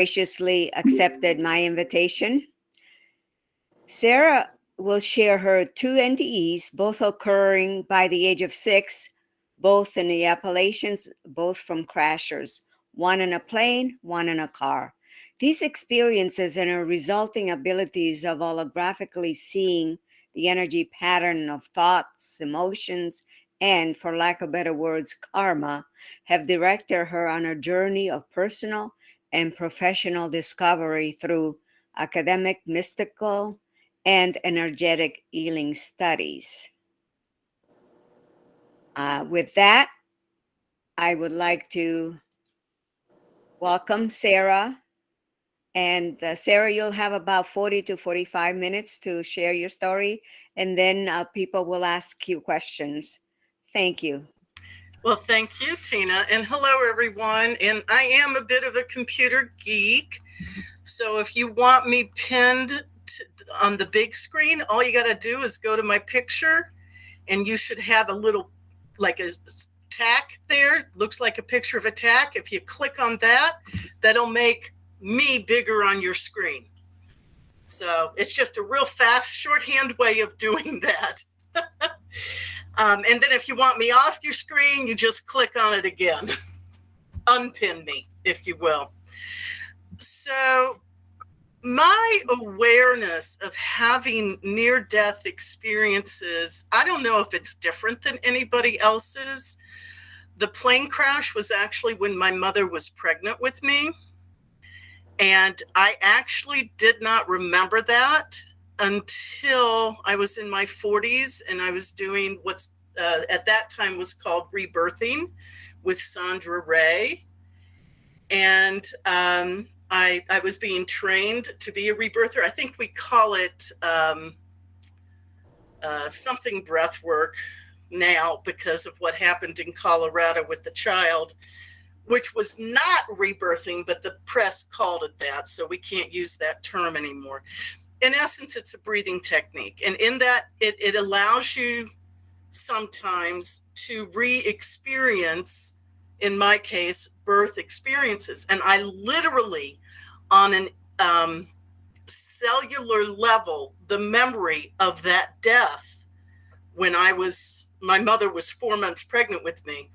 graciously accepted my invitation. Sara will share her two NDEs, both occurring by the age of 6, both in the Appalachians, both from crashers, one in a plane, one in a car. These experiences and her resulting abilities of holographically seeing the energy pattern of thoughts, emotions, and, for lack of better words, karma, have directed her on a journey of personal and professional discovery through academic, mystical, and energetic healing studies. With that, I would like to welcome Sara. And Sara, you'll have about 40 to 45 minutes to share your story, and then people will ask you questions. Thank you. Well, thank you, Tina. And hello, everyone. And I am a bit of a computer geek. So if you want me pinned on the big screen, all you got to do is go to my picture, and you should have a little, like a tack there. Looks like a picture of a tack. If you click on that, that'll make me bigger on your screen. So it's just a real fast shorthand way of doing that. And then if you want me off your screen, you just click on it again. Unpin me, if you will. So my awareness of having near-death experiences, I don't know if it's different than anybody else's. The plane crash was actually when my mother was pregnant with me. And I actually did not remember that until I was in my 40s, and I was doing what's at that time was called rebirthing with Sara Drake. And I was being trained to be a rebirther. I think we call it something breath work now because of what happened in Colorado with the child, which was not rebirthing, but the press called it that, so we can't use that term anymore. In essence, it's a breathing technique. And in that, it allows you sometimes to re-experience, in my case, birth experiences. And I literally, on an cellular level, the memory of that death when my mother was 4 months pregnant with me,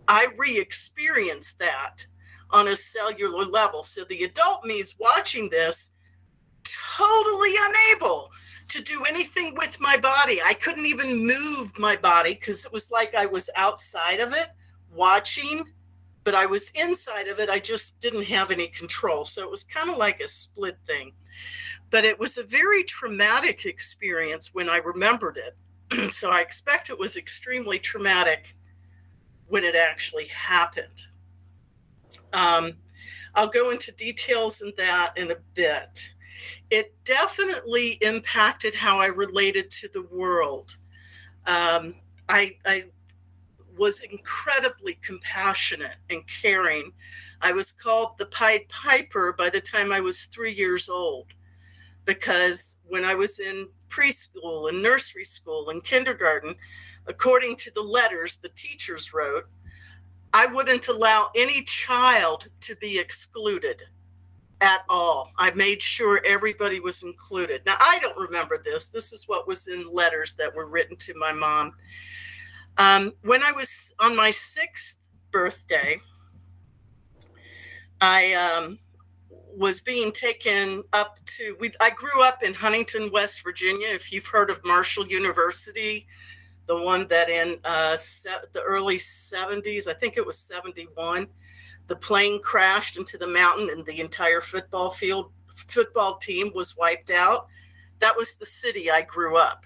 I re-experienced that on a cellular level. So the adult me is watching this, totally unable to do anything with my body. I couldn't even move my body because it was like I was outside of it watching, but I was inside of it. I just didn't have any control. So it was kind of like a split thing. But it was a very traumatic experience when I remembered it. So I expect it was extremely traumatic when it actually happened. I'll go into details in that in a bit. It definitely impacted how I related to the world. I was incredibly compassionate and caring. I was called the Pied Piper by the time I was 3 years old, because when I was in preschool and nursery school and kindergarten, according to the letters the teachers wrote, I wouldn't allow any child to be excluded at all. I made sure everybody was included. Now, I don't remember this. This is what was in letters that were written to my mom. When I was on my 6th birthday, I was being taken up to, I grew up in Huntington, West Virginia. If you've heard of Marshall University, the one that in the early 70s, I think it was 71, the plane crashed into the mountain and the entire football team was wiped out. That was the city I grew up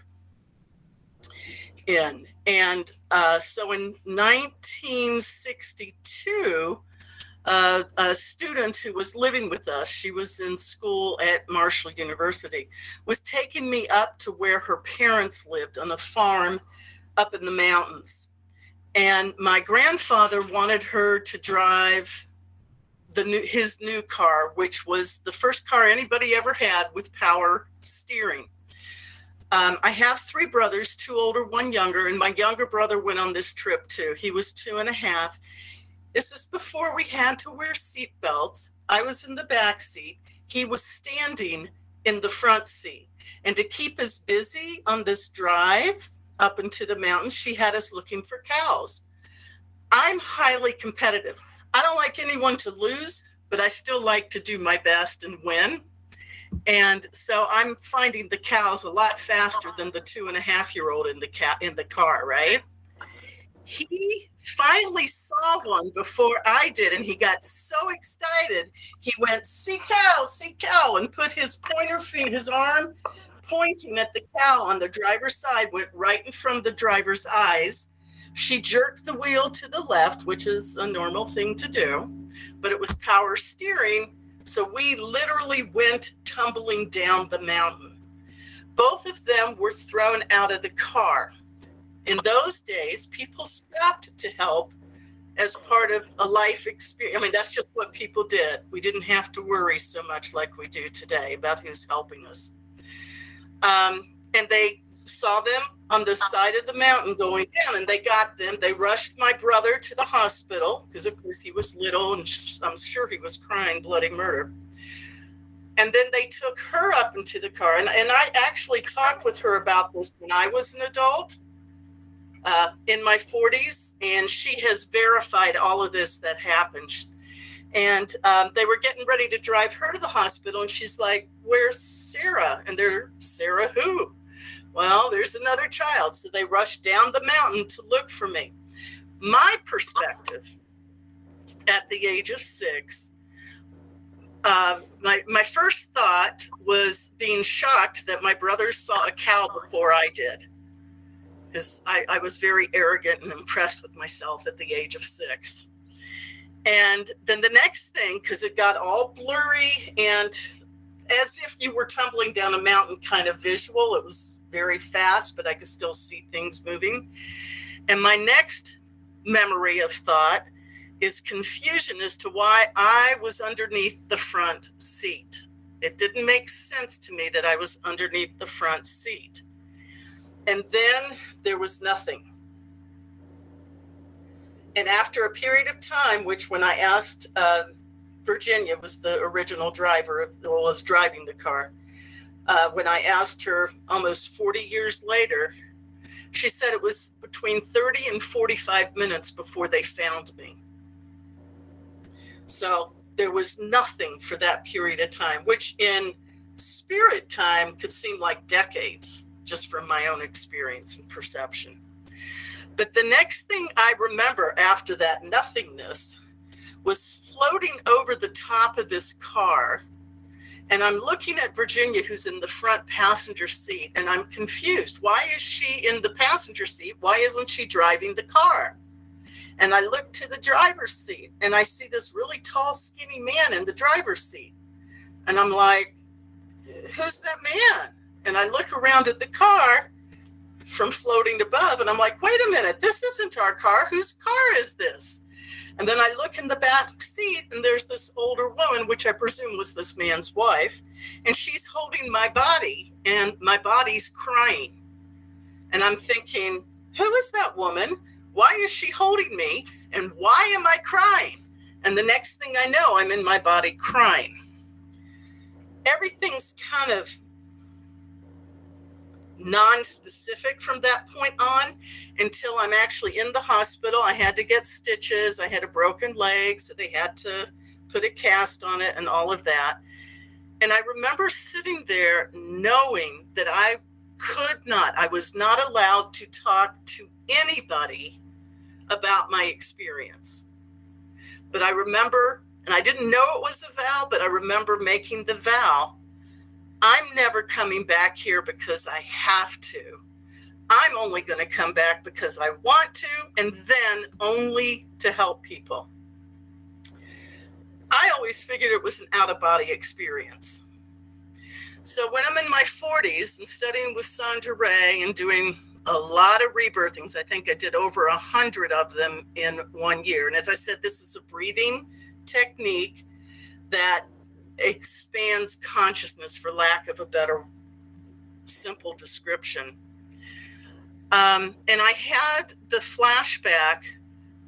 in. And so in 1962, a student who was living with us, she was in school at Marshall University, was taking me up to where her parents lived on a farm up in the mountains. And my grandfather wanted her to drive his new car, which was the first car anybody ever had with power steering. I have 3 brothers, 2 older, 1 younger, and my younger brother went on this trip too. He was 2.5. This is before we had to wear seat belts. I was in the back seat. He was standing in the front seat. And to keep us busy on this drive up into the mountains, she had us looking for cows. I'm highly competitive. I don't like anyone to lose, but I still like to do my best and win. And so I'm finding the cows a lot faster than the 2.5-year-old in the car, right? He finally saw one before I did, and he got so excited. He went, see cow, and put his pointer finger, his arm pointing at the cow on the driver's side, went right in front of the driver's eyes. She jerked the wheel to the left, which is a normal thing to do, but it was power steering. So we literally went tumbling down the mountain. Both of them were thrown out of the car. In those days, people stopped to help as part of a life experience. I mean, that's just what people did. We didn't have to worry so much like we do today about who's helping us. And they saw them on the side of the mountain going down, and they got them. They rushed my brother to the hospital because, of course, he was little, and I'm sure he was crying bloody murder. And then they took her up into the car. And I actually talked with her about this when I was an adult in my 40s. And she has verified all of this that happened. And they were getting ready to drive her to the hospital. And she's like, where's Sarah? And they're, Sarah who? Well, there's another child. So they rushed down the mountain to look for me. My perspective at the age of 6, my first thought was being shocked that my brother saw a cow before I did, because I was very arrogant and impressed with myself at the age of 6. And then the next thing, because it got all blurry and as if you were tumbling down a mountain kind of visual, it was very fast, but I could still see things moving. And my next memory of thought is confusion as to why I was underneath the front seat. It didn't make sense to me that I was underneath the front seat. And then there was nothing. And after a period of time, which when I asked, Virginia was the original driver, was driving the car. When I asked her almost 40 years later, she said it was between 30 and 45 minutes before they found me. So there was nothing for that period of time, which in spirit time could seem like decades, just from my own experience and perception. But the next thing I remember after that nothingness was floating over the top of this car. And I'm looking at Virginia, who's in the front passenger seat, and I'm confused. Why is she in the passenger seat? Why isn't she driving the car? And I look to the driver's seat, and I see this really tall, skinny man in the driver's seat. And I'm like, who's that man? And I look around at the car from floating above, and I'm like, wait a minute, this isn't our car. Whose car is this? And then I look in the back seat, and there's this older woman, which I presume was this man's wife, and she's holding my body, and my body's crying. And I'm thinking, who is that woman? Why is she holding me? And why am I crying? And the next thing I know, I'm in my body crying. Everything's kind of non-specific from that point on until I'm actually in the hospital. I had to get stitches. I had a broken leg, so they had to put a cast on it and all of that. And I remember sitting there knowing that I was not allowed to talk to anybody about my experience. But I remember, and I didn't know it was a vow, but I remember making the vow, I'm never coming back here because I have to. I'm only going to come back because I want to, and then only to help people. I always figured it was an out-of-body experience. So when I'm in my 40s and studying with Sara Drake and doing a lot of rebirthings, I think I did over 100 of them in 1 year. And as I said, this is a breathing technique that expands consciousness, for lack of a better simple description. And I had the flashback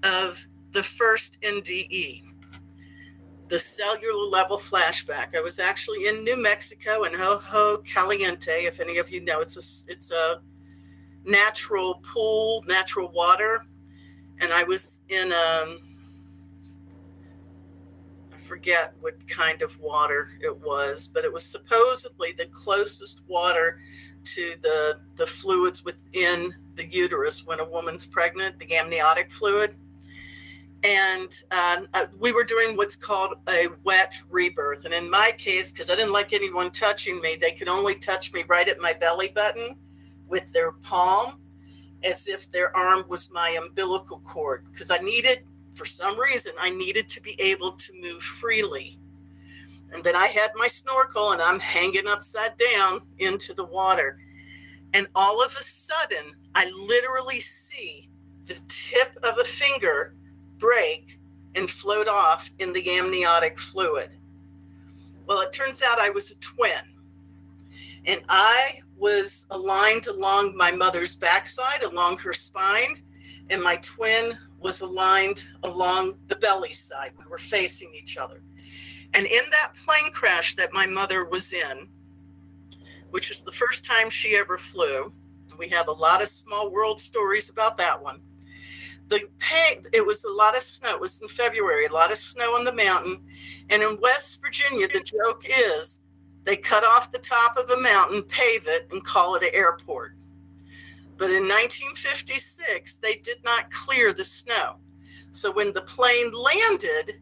of the first NDE, the cellular level flashback. I was actually in New Mexico in Hoho Caliente. If any of you know, it's a natural pool, natural water. And I was in I forget what kind of water it was, but it was supposedly the closest water to the fluids within the uterus when a woman's pregnant, the amniotic fluid. And we were doing what's called a wet rebirth. And in my case, because I didn't like anyone touching me, they could only touch me right at my belly button with their palm, as if their arm was my umbilical cord. Because for some reason, I needed to be able to move freely. And then I had my snorkel and I'm hanging upside down into the water. And all of a sudden, I literally see the tip of a finger break and float off in the amniotic fluid. Well, it turns out I was a twin. And I was aligned along my mother's backside, along her spine, and my twin was aligned along the belly side. We were facing each other. And in that plane crash that my mother was in, which was the first time she ever flew, we have a lot of small world stories about that one. It was a lot of snow. It was in February, a lot of snow on the mountain. And in West Virginia, the joke is they cut off the top of a mountain, pave it, and call it an airport. But in 1956, they did not clear the snow. So when the plane landed,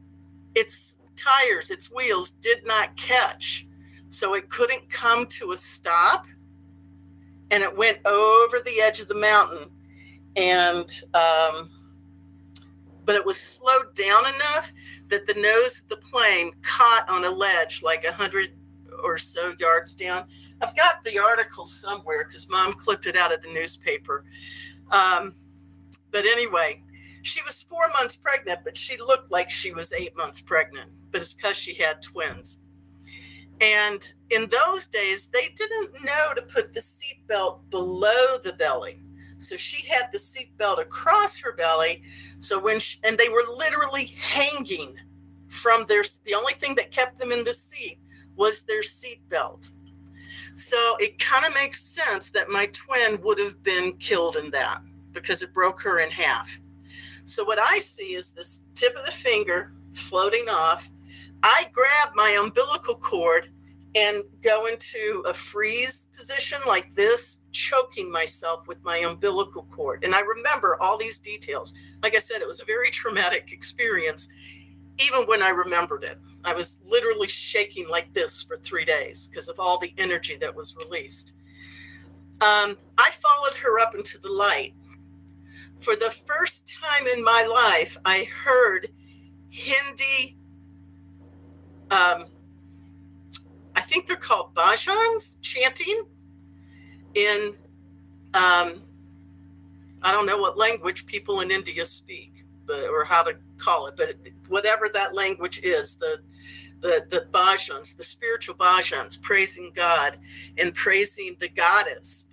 its tires, its wheels did not catch. So it couldn't come to a stop. And it went over the edge of the mountain. And but it was slowed down enough that the nose of the plane caught on a ledge like 100 or so yards down. I've got the article somewhere because Mom clipped it out of the newspaper. But anyway, she was 4 months pregnant, but she looked like she was 8 months pregnant. But it's because she had twins. And in those days, they didn't know to put the seatbelt below the belly. So she had the seatbelt across her belly. So and they were literally hanging from the only thing that kept them in the seat was their seatbelt. So it kind of makes sense that my twin would have been killed in that because it broke her in half. So what I see is this tip of the finger floating off. I grab my umbilical cord and go into a freeze position like this, choking myself with my umbilical cord. And I remember all these details. Like I said, it was a very traumatic experience. Even when I remembered it, I was literally shaking like this for 3 days because of all the energy that was released. I followed her up into the light. For the first time in my life, I heard Hindi, I think they're called bhajans, chanting in, I don't know what language people in India speak, or how to call it, but whatever that language is, the bhajans, the spiritual bhajans, praising God and praising the goddess,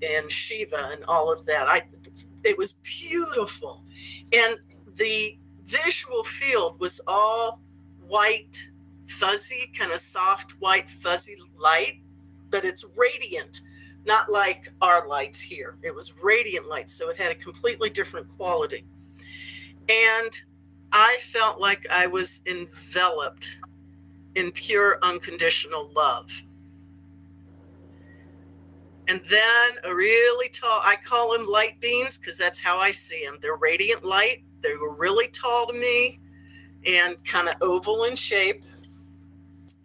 and Shiva and all of that. It was beautiful. And the visual field was all white, fuzzy, kind of soft, white, fuzzy light, but it's radiant, not like our lights here. It was radiant light, so it had a completely different quality. And I felt like I was enveloped in pure unconditional love. And then a really tall, I call them light beings because that's how I see them. They're radiant light. They were really tall to me and kind of oval in shape.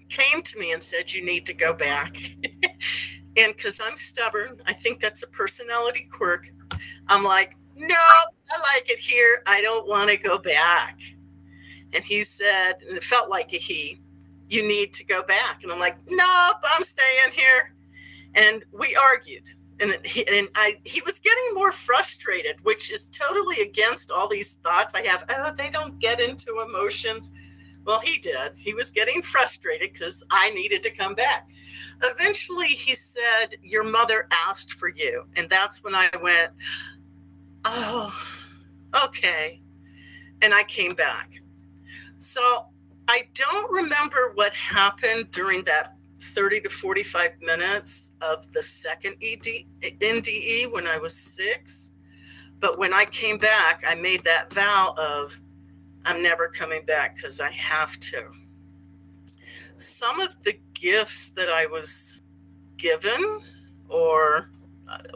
Came to me and said, you need to go back. And because I'm stubborn, I think that's a personality quirk. I'm like, no, I like it here. I don't want to go back. And he said, and it felt like a he, you need to go back. And I'm like, nope, I'm staying here. And we argued. And he was getting more frustrated, which is totally against all these thoughts I have. Oh, they don't get into emotions. Well, he did. He was getting frustrated because I needed to come back. Eventually, he said, your mother asked for you. And that's when I went, oh, Okay. And I came back. So I don't remember what happened during that 30 to 45 minutes of the second NDE when I was 6. But when I came back, I made that vow of, I'm never coming back because I have to. Some of the gifts that I was given or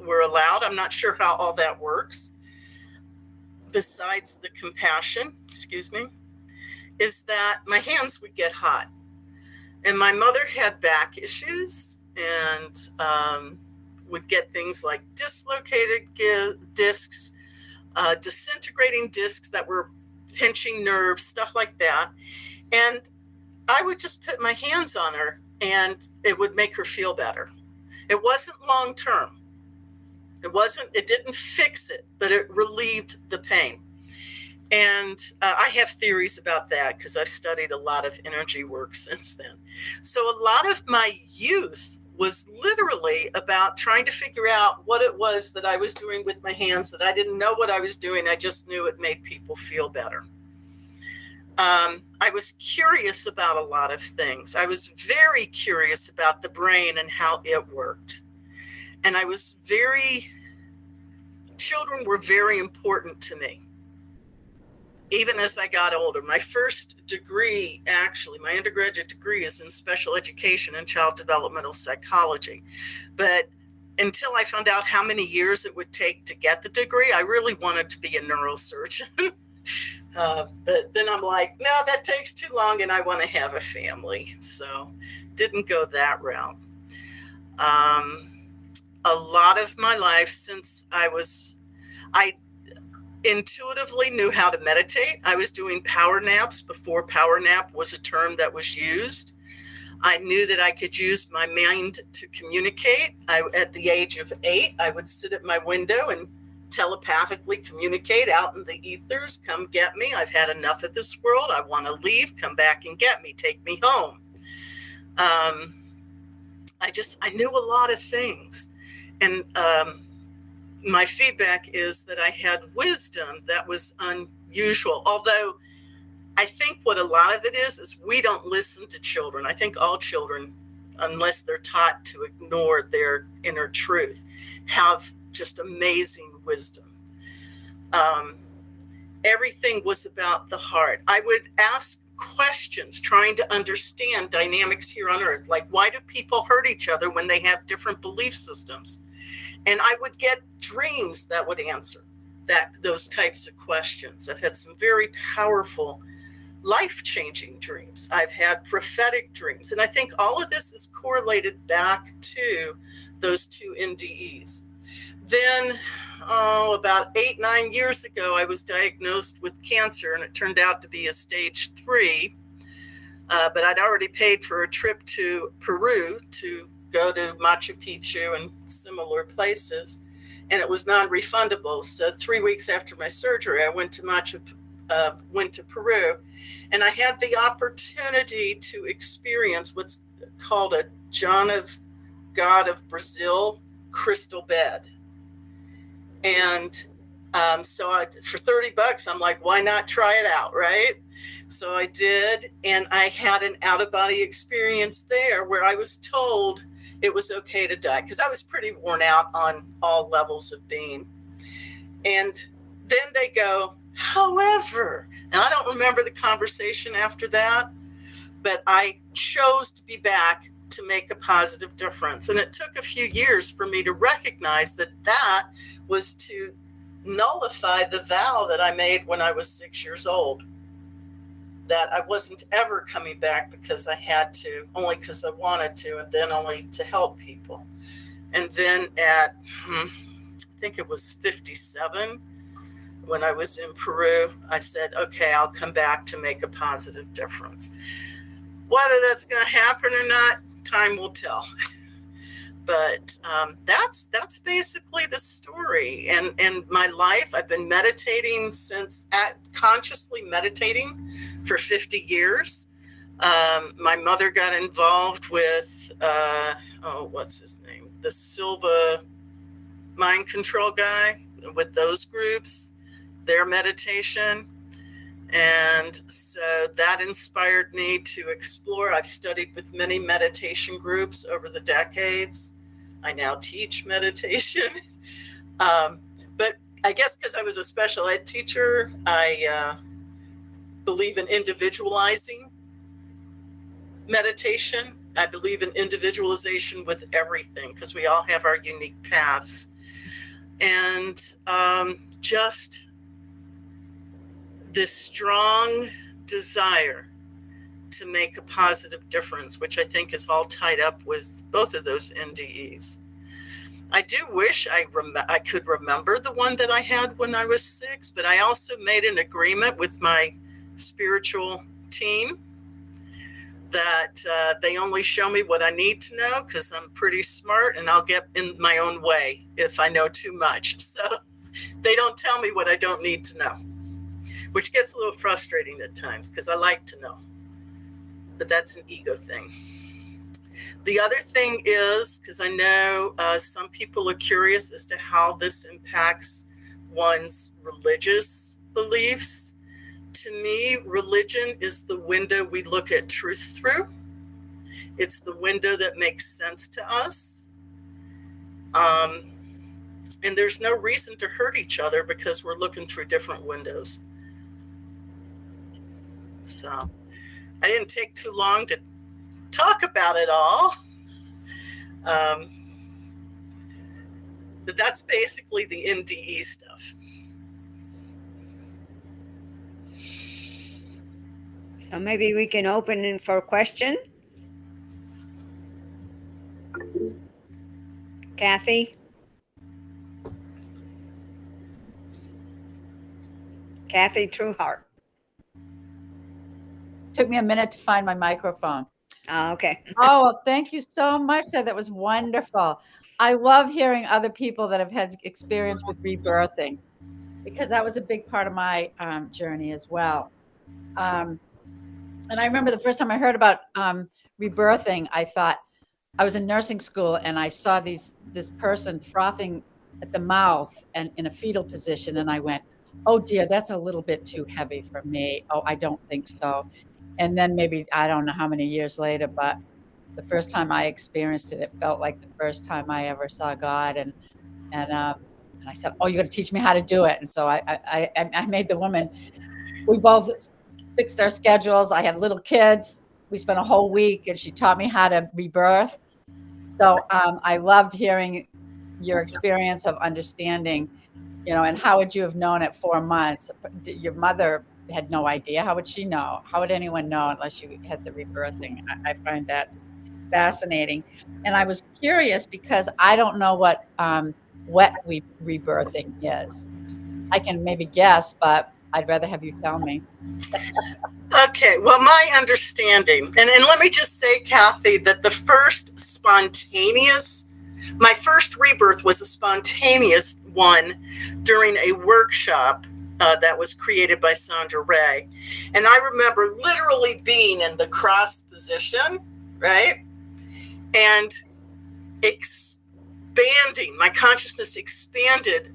were allowed, I'm not sure how all that works, besides the compassion, is that my hands would get hot. And my mother had back issues and would get things like dislocated discs, disintegrating discs that were pinching nerves, stuff like that. And I would just put my hands on her and it would make her feel better. It wasn't long term. It didn't fix it, but it relieved the pain. And I have theories about that because I've studied a lot of energy work since then. So a lot of my youth was literally about trying to figure out what it was that I was doing with my hands, that I didn't know what I was doing. I just knew it made people feel better. I was curious about a lot of things. I was very curious about the brain and how it worked. And children were very important to me. Even as I got older, my first degree, actually, my undergraduate degree is in special education and child developmental psychology. But until I found out how many years it would take to get the degree, I really wanted to be a neurosurgeon. But then I'm like, no, that takes too long and I want to have a family. So didn't go that route. A lot of my life since I intuitively knew how to meditate. I was doing power naps before power nap was a term that was used. I knew that I could use my mind to communicate. At the age of 8, I would sit at my window and telepathically communicate out in the ethers. Come get me. I've had enough of this world. I want to leave. Come back and get me. Take me home. I knew a lot of things. And my feedback is that I had wisdom that was unusual. Although I think what a lot of it is we don't listen to children. I think all children, unless they're taught to ignore their inner truth, have just amazing wisdom. Everything was about the heart. I would ask questions trying to understand dynamics here on earth, like why do people hurt each other when they have different belief systems? And I would get dreams that would answer those types of questions. I've had some very powerful, life-changing dreams. I've had prophetic dreams. And I think all of this is correlated back to those 2 NDEs. Then, about 8-9 years ago, I was diagnosed with cancer, and it turned out to be a stage 3. But I'd already paid for a trip to Peru to go to Machu Picchu and similar places, and it was non-refundable. So 3 weeks after my surgery, I went to Peru, and I had the opportunity to experience what's called a John of God of Brazil crystal bed. And so for $30, I'm like, why not try it out, right? So I did, and I had an out-of-body experience there where I was told it was okay to die, because I was pretty worn out on all levels of being. And then they go, however, and I don't remember the conversation after that, but I chose to be back to make a positive difference. And it took a few years for me to recognize that that was to nullify the vow that I made when I was 6 years old, that I wasn't ever coming back because I had to, only because I wanted to, and then only to help people. And then at, I think it was 57, when I was in Peru, I said, okay, I'll come back to make a positive difference. Whether that's going to happen or not, time will tell. But that's basically the story. And my life, I've been meditating consciously meditating for 50 years. My mother got involved with, what's his name? The Silva mind control guy, with those groups. their meditation. And so that inspired me to explore. I've studied with many meditation groups over the decades. I now teach meditation. But I guess because I was a special ed teacher, I believe in individualizing meditation. I believe in individualization with everything because we all have our unique paths. And just this strong desire to make a positive difference, which I think is all tied up with both of those NDEs. I do wish I could remember the one that I had when I was 6, but I also made an agreement with my spiritual team that they only show me what I need to know because I'm pretty smart and I'll get in my own way if I know too much. So they don't tell me what I don't need to know, which gets a little frustrating at times because I like to know. But that's an ego thing. The other thing is, because I know some people are curious as to how this impacts one's religious beliefs. To me, religion is the window we look at truth through. It's the window that makes sense to us. And there's no reason to hurt each other because we're looking through different windows. So I didn't take too long to talk about it all. But that's basically the NDE stuff. So maybe we can open it for questions. Kathy? Kathy Trueheart. Took me a minute to find my microphone. Oh, okay. Oh, well, thank you so much, Sara. That was wonderful. I love hearing other people that have had experience with rebirthing because that was a big part of my journey as well. And I remember the first time I heard about rebirthing, I thought I was in nursing school and I saw this person frothing at the mouth and in a fetal position. And I went, oh dear, that's a little bit too heavy for me. Oh, I don't think so. And then maybe, I don't know how many years later, but the first time I experienced it, it felt like the first time I ever saw God. And I said, oh, you're going to teach me how to do it. And so I made the woman, we both fixed our schedules. I had little kids. We spent a whole week and she taught me how to rebirth. So I loved hearing your experience of understanding, and how would you have known at 4 months? Your mother had no idea. How would she know? How would anyone know unless you had the rebirthing? I find that fascinating. And I was curious because I don't know what rebirthing is. I can maybe guess, but I'd rather have you tell me. Okay, well, my understanding, and let me just say, Kathy, that my first rebirth was a spontaneous one during a workshop that was created by Sara Drake. And I remember literally being in the cross position, right? And expanding, my consciousness expanded.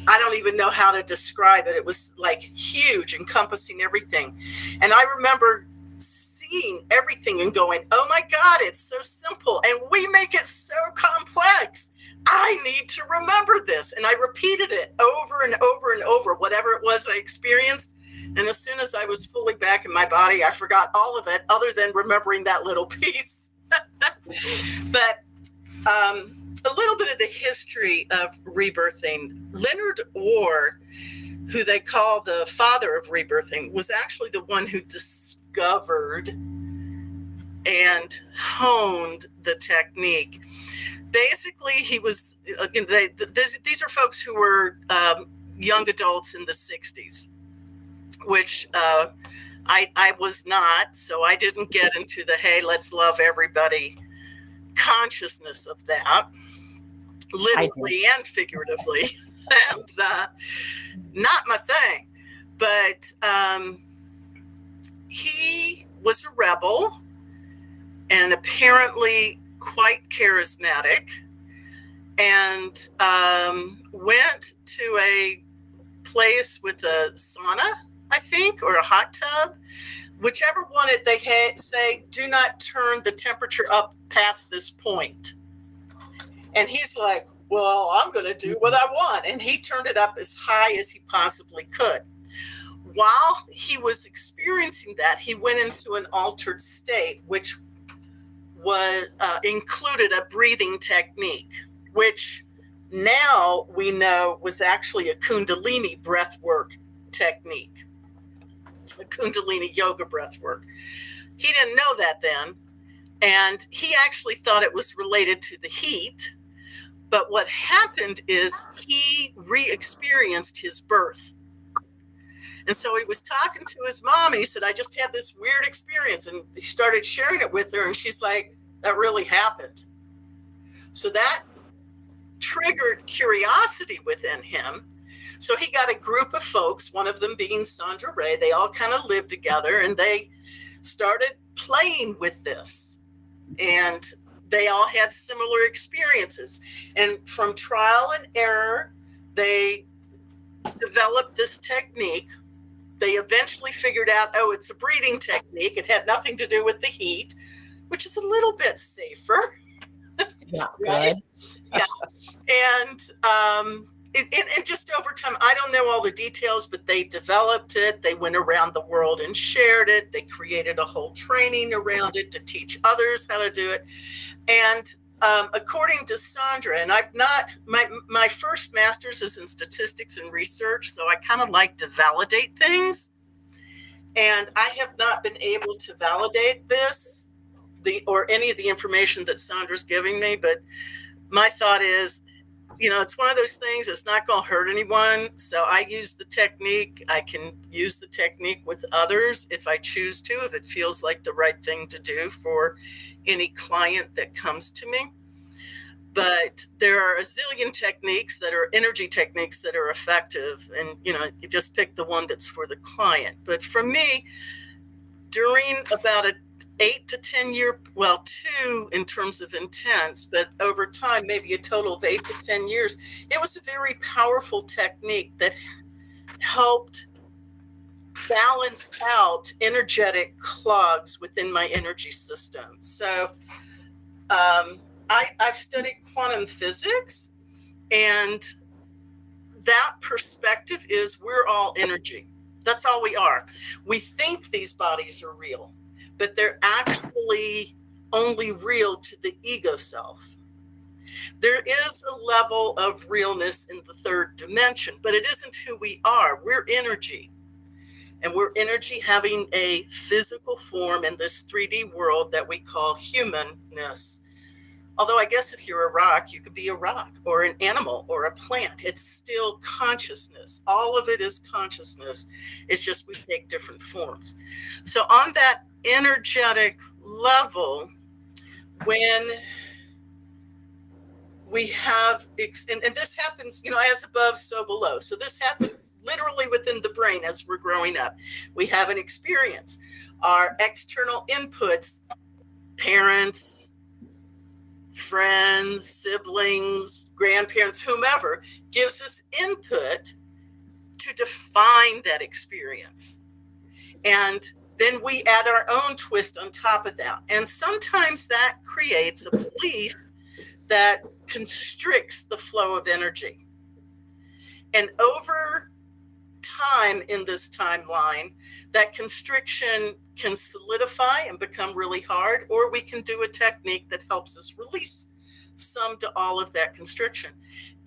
I don't even know how to describe it. It was like huge, encompassing everything. And I remember seeing everything and going, oh my God, it's so simple. And we make it so complex. I need to remember this. And I repeated it over and over and over, whatever it was I experienced. And as soon as I was fully back in my body, I forgot all of it other than remembering that little piece. But a little bit of the history of rebirthing. Leonard Orr, who they call the father of rebirthing, was actually the one who discovered and honed the technique. Basically, he was, these are folks who were young adults in the 60s, which I was not, so I didn't get into the, hey, let's love everybody consciousness of that, literally and figuratively, and not my thing. But he was a rebel and apparently quite charismatic, and went to a place with a sauna, I think, or a hot tub. Whichever one they say, do not turn the temperature up past this point. And he's like, well, I'm going to do what I want. And he turned it up as high as he possibly could. While he was experiencing that, he went into an altered state, which was included a breathing technique, which now we know was actually a Kundalini breath work technique, a Kundalini yoga breath work. He didn't know that then. And he actually thought it was related to the heat. But what happened is he re-experienced his birth. And so he was talking to his mom. He said, I just had this weird experience. And he started sharing it with her. And she's like, that really happened. So that triggered curiosity within him. So he got a group of folks, one of them being Sara Drake. They all kind of lived together and they started playing with this. And they all had similar experiences. And from trial and error, they developed this technique. They eventually figured out, oh, it's a breathing technique. It had nothing to do with the heat, which is a little bit safer. Yeah, right? Yeah. And just over time, I don't know all the details, but they developed it. They went around the world and shared it. They created a whole training around it to teach others how to do it. And according to Sandra, and I've not, my first master's is in statistics and research, so I kind of like to validate things. And I have not been able to validate this, or any of the information that Sandra's giving me, but my thought is, it's one of those things that's not going to hurt anyone. So I use the technique. I can use the technique with others if I choose to, if it feels like the right thing to do for any client that comes to me. But there are a zillion techniques that are energy techniques that are effective. And, you just pick the one that's for the client. But for me, during about a 8 to 10 year, 2 in terms of intense, but over time, maybe a total of 8 to 10 years, it was a very powerful technique that helped balance out energetic clogs within my energy system. So I've studied quantum physics, and that perspective is we're all energy. That's all we are. We think these bodies are real, but they're actually only real to the ego self. There is a level of realness in the third dimension, but it isn't who we are. We're energy. And we're energy having a physical form in this 3D world that we call humanness. Although I guess if you're a rock, you could be a rock or an animal or a plant. It's still consciousness. All of it is consciousness. It's just we take different forms. So on that energetic level, when we have, and this happens, as above, so below. So this happens literally within the brain as we're growing up. We have an experience. Our external inputs, parents, friends, siblings, grandparents, whomever, gives us input to define that experience. And then we add our own twist on top of that. And sometimes that creates a belief that constricts the flow of energy. And over time in this timeline, that constriction can solidify and become really hard, or we can do a technique that helps us release some to all of that constriction.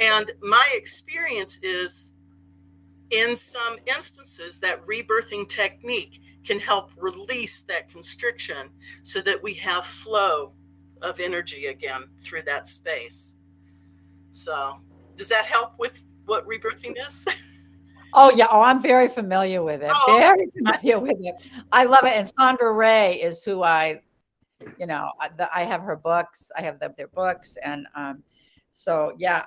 And my experience is, in some instances, that rebirthing technique can help release that constriction so that we have flow of energy again through that space. So does that help with what rebirthing is? Oh, yeah. Oh, I'm very familiar with it. Oh, very familiar with it. I love it. And Sara Drake is who I have her books. I have their books. And so, yeah.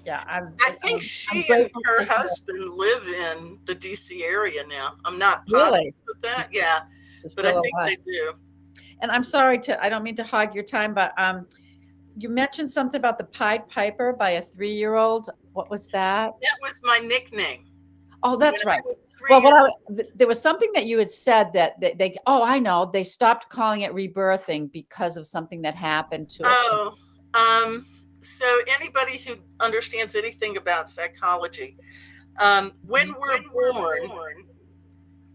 I think she and her husband live in the DC area now. I'm not positive of that. Yeah, but I think they do. And I'm sorry I don't mean to hog your time, but you mentioned something about the Pied Piper by a 3-year-old. What was that? That was my nickname. Oh, that's When I right. was 3 Well, years there was something that you had said that they oh, I know, they stopped calling it rebirthing because of something that happened to it. Oh, so anybody who understands anything about psychology, when we're born,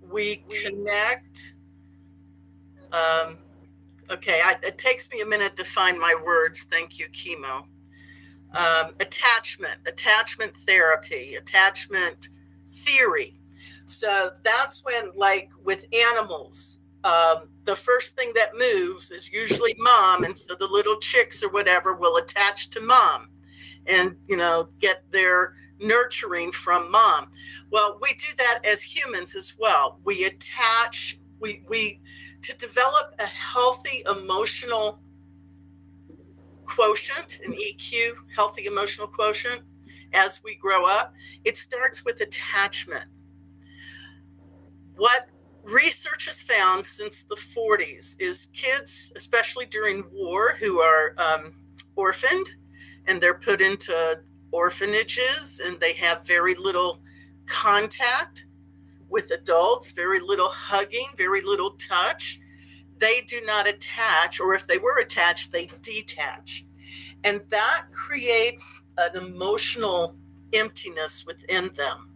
we connect. Okay, it takes me a minute to find my words. Thank you, chemo. Attachment therapy, attachment theory. So that's when, like with animals, the first thing that moves is usually mom. And so the little chicks or whatever will attach to mom and, get their nurturing from mom. Well, we do that as humans as well. We attach, to develop a healthy emotional quotient, an EQ, healthy emotional quotient, as we grow up, it starts with attachment. What research has found since the 40s is kids, especially during war, who are orphaned and they're put into orphanages and they have very little contact with adults, very little hugging, very little touch. They do not attach, or if they were attached, they detach. And that creates an emotional emptiness within them.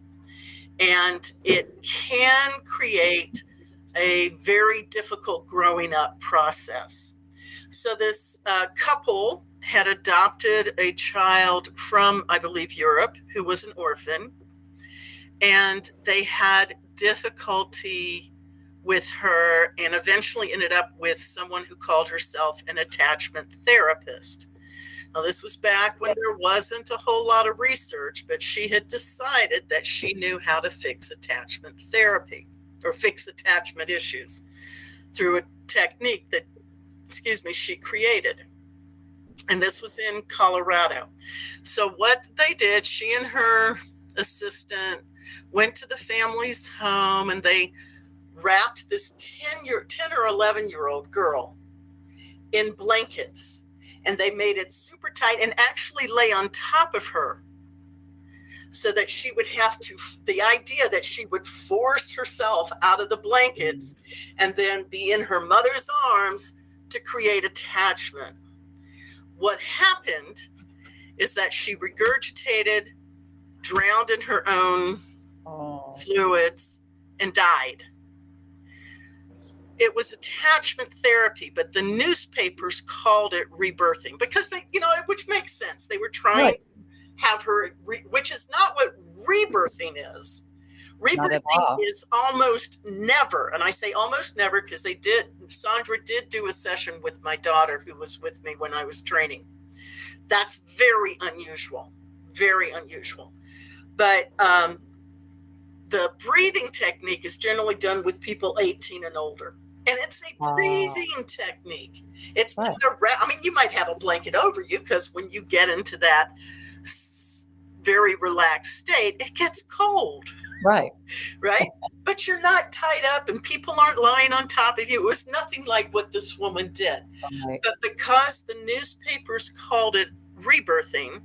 And it can create a very difficult growing up process. So this couple had adopted a child from, I believe, Europe, who was an orphan. And they had difficulty with her and eventually ended up with someone who called herself an attachment therapist. Now, this was back when there wasn't a whole lot of research, but she had decided that she knew how to fix attachment therapy or fix attachment issues through a technique that, she created. And this was in Colorado. So what they did, she and her assistant went to the family's home and they wrapped this 10 or 11-year-old girl in blankets, and they made it super tight and actually lay on top of her so that she would have to, the idea that she would force herself out of the blankets and then be in her mother's arms to create attachment. What happened is that she regurgitated, drowned in her own fluids, and died. It was attachment therapy, but the newspapers called it rebirthing because they, which makes sense. They were trying to have her, which is not what rebirthing is. Rebirthing is almost never, and I say almost never because Sandra did do a session with my daughter who was with me when I was training. That's very unusual, very unusual. But the breathing technique is generally done with people 18 and older. And it's a breathing technique. It's not you might have a blanket over you because when you get into that very relaxed state, it gets cold. Right. Right. But you're not tied up and people aren't lying on top of you. It was nothing like what this woman did. Right. But because the newspapers called it rebirthing,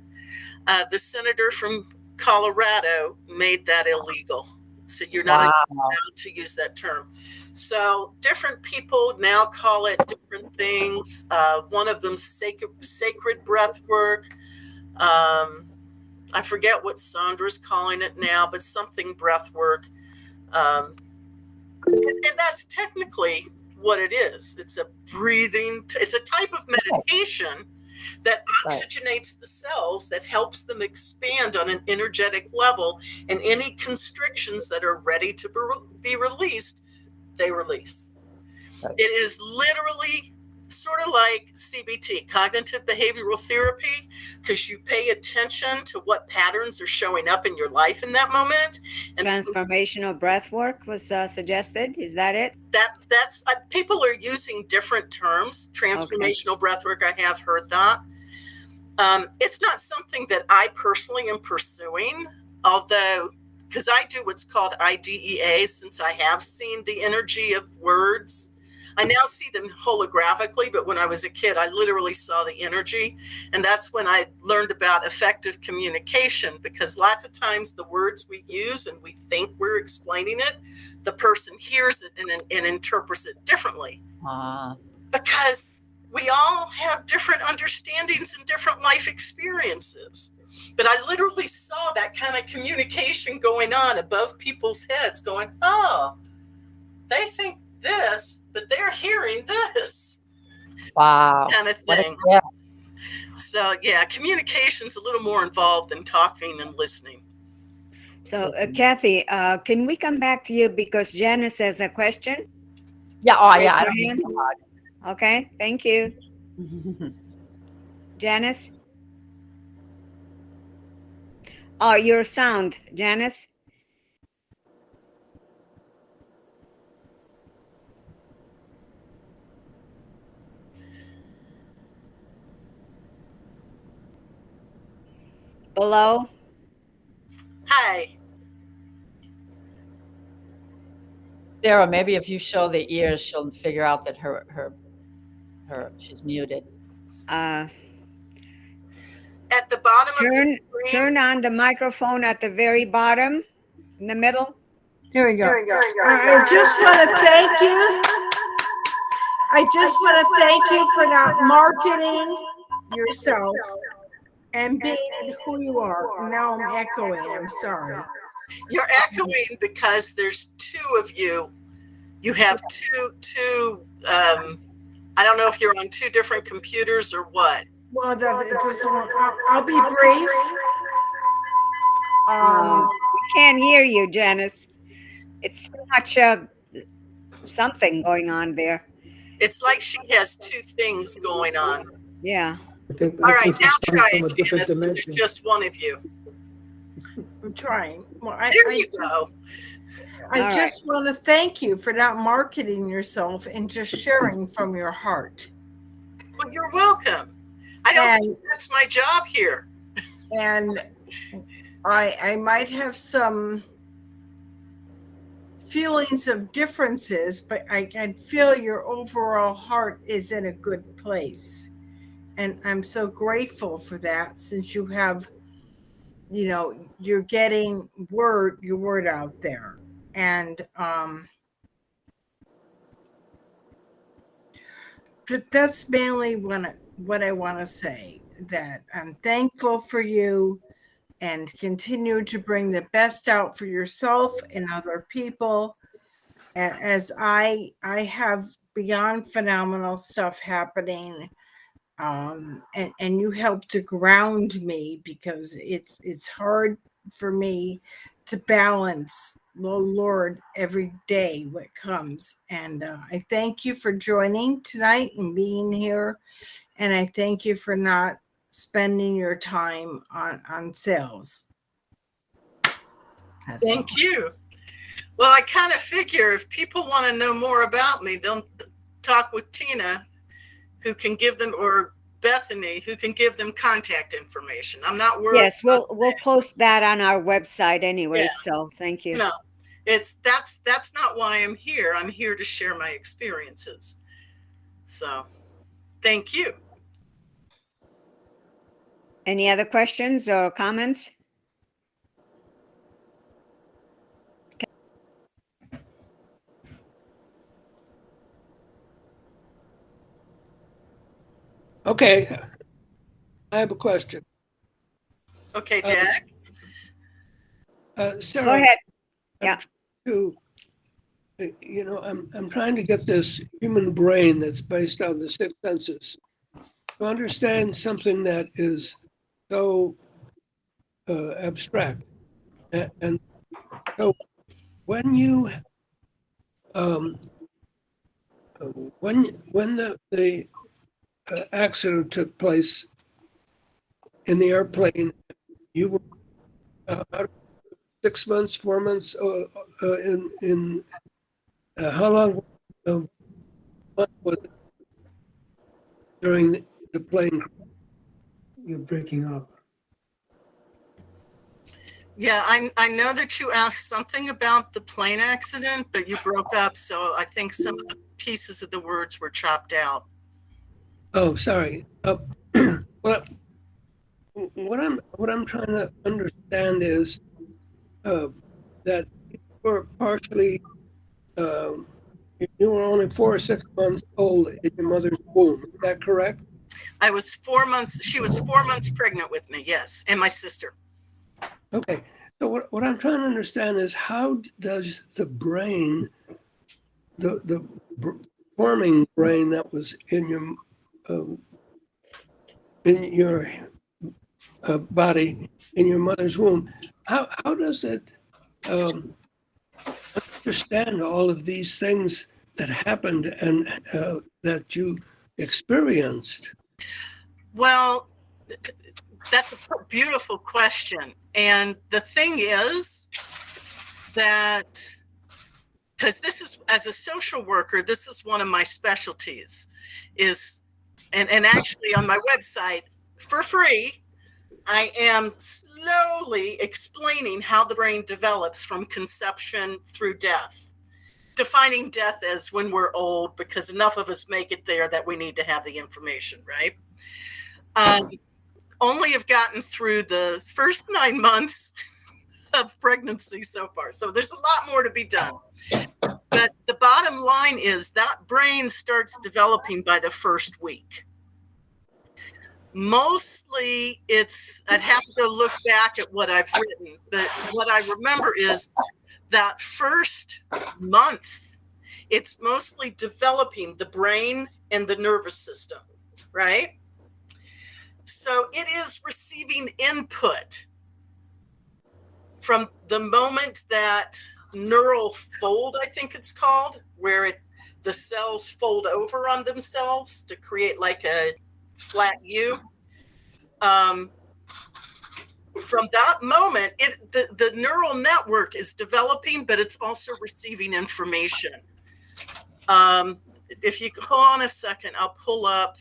the senator from Colorado made that illegal. So you're not allowed to use that term. So different people now call it different things. One of them sacred breath work. I forget what Sandra's calling it now, but something breath work. And that's technically what it is. It's a breathing, it's a type of meditation that oxygenates the cells, that helps them expand on an energetic level, and any constrictions that are ready to be released, they release. Right. It is literally sort of like CBT, cognitive behavioral therapy, because you pay attention to what patterns are showing up in your life in that moment. And transformational breath work was suggested. Is that it? That's people are using different terms. Transformational breath work, I have heard that. It's not something that I personally am pursuing, although because I do what's called IDEA, since I have seen the energy of words, I now see them holographically, but when I was a kid, I literally saw the energy. And that's when I learned about effective communication, because lots of times the words we use and we think we're explaining it, the person hears it and interprets it differently. Because we all have different understandings and different life experiences. But I literally saw that kind of communication going on above people's heads going, oh, they think this, but they're hearing this. Wow. Kind of What a thing. gift. So yeah, communication's a little more involved than talking and listening. So Kathy, can we come back to you because Janice has a question? Yeah. Oh, Raise yeah. I your don't need hand. to hug. Okay, thank you. Janice? Oh, your sound, Janice. Below. Hi. Sarah, maybe if you show the ears, she'll figure out that she's muted. At the bottom of the screen. Turn on the microphone at the very bottom, in the middle. Here we go. I just want to thank you. I just want to thank you for not marketing yourself and being who you are. Now I'm echoing. I'm sorry. You're echoing because there's two of you. You have two. I don't know if you're on two different computers or what. Well, I'll be brief. We can't hear you, Janice. It's too much something going on there. It's like she has two things going on. Yeah. All right, now try it, Janice. There's just one of you. I'm trying. Well, there you go. I just want to thank you for not marketing yourself and just sharing from your heart. Well, you're welcome. I don't think that's my job here. And I might have some feelings of differences, but I can feel your overall heart is in a good place. And I'm so grateful for that, since you have, you're getting your word out there. And that's mainly what I want to say, that I'm thankful for you, and continue to bring the best out for yourself and other people. As I have beyond phenomenal stuff happening, and you help to ground me, because it's hard for me to balance, oh Lord, every day what comes. And I thank you for joining tonight and being here, and I thank you for not spending your time on sales. Thank you. Well, I kind of figure if people want to know more about me, they'll talk with Tina, who can give them, or Bethany, who can give them contact information. I'm not worried. Yes, we'll post that on our website anyway. Yeah. So thank you. No, that's not why I'm here. I'm here to share my experiences. So thank you. Any other questions or comments? Okay, I have a question. Okay, Jack. Sarah, go ahead. Yeah. I'm trying to get this human brain that's based on the six senses to understand something that is so abstract. And so when you when the accident took place in the airplane, you were 6 months, 4 months in how long was it during the plane crash? You're breaking up. Yeah, I know that you asked something about the plane accident, but you broke up, so I think some of the pieces of the words were chopped out. Oh, sorry. Well, what I'm trying to understand is that you were partially you were only 4 or 6 months old in your mother's womb. Is that correct? I was 4 months, she was 4 months pregnant with me, yes, and my sister. Okay. So what I'm trying to understand is how does the brain, the forming brain that was in your body in your mother's womb, how does it understand all of these things that happened and that you experienced? Well, that's a beautiful question. And the thing is that, because this is, as a social worker, this is one of my specialties, is, and actually on my website, for free, I am slowly explaining how the brain develops from conception through death, defining death as when we're old, because enough of us make it there that we need to have the information, right? Only have gotten through the first 9 months of pregnancy so far. So there's a lot more to be done. But the bottom line is that brain starts developing by the first week. Mostly I'd have to go look back at what I've written, but what I remember is that first month, it's mostly developing the brain and the nervous system, right? So it is receiving input from the moment that neural fold, I think it's called, where the cells fold over on themselves to create like a flat U. From that moment, the neural network is developing, but it's also receiving information. If you hold on a second, I'll pull up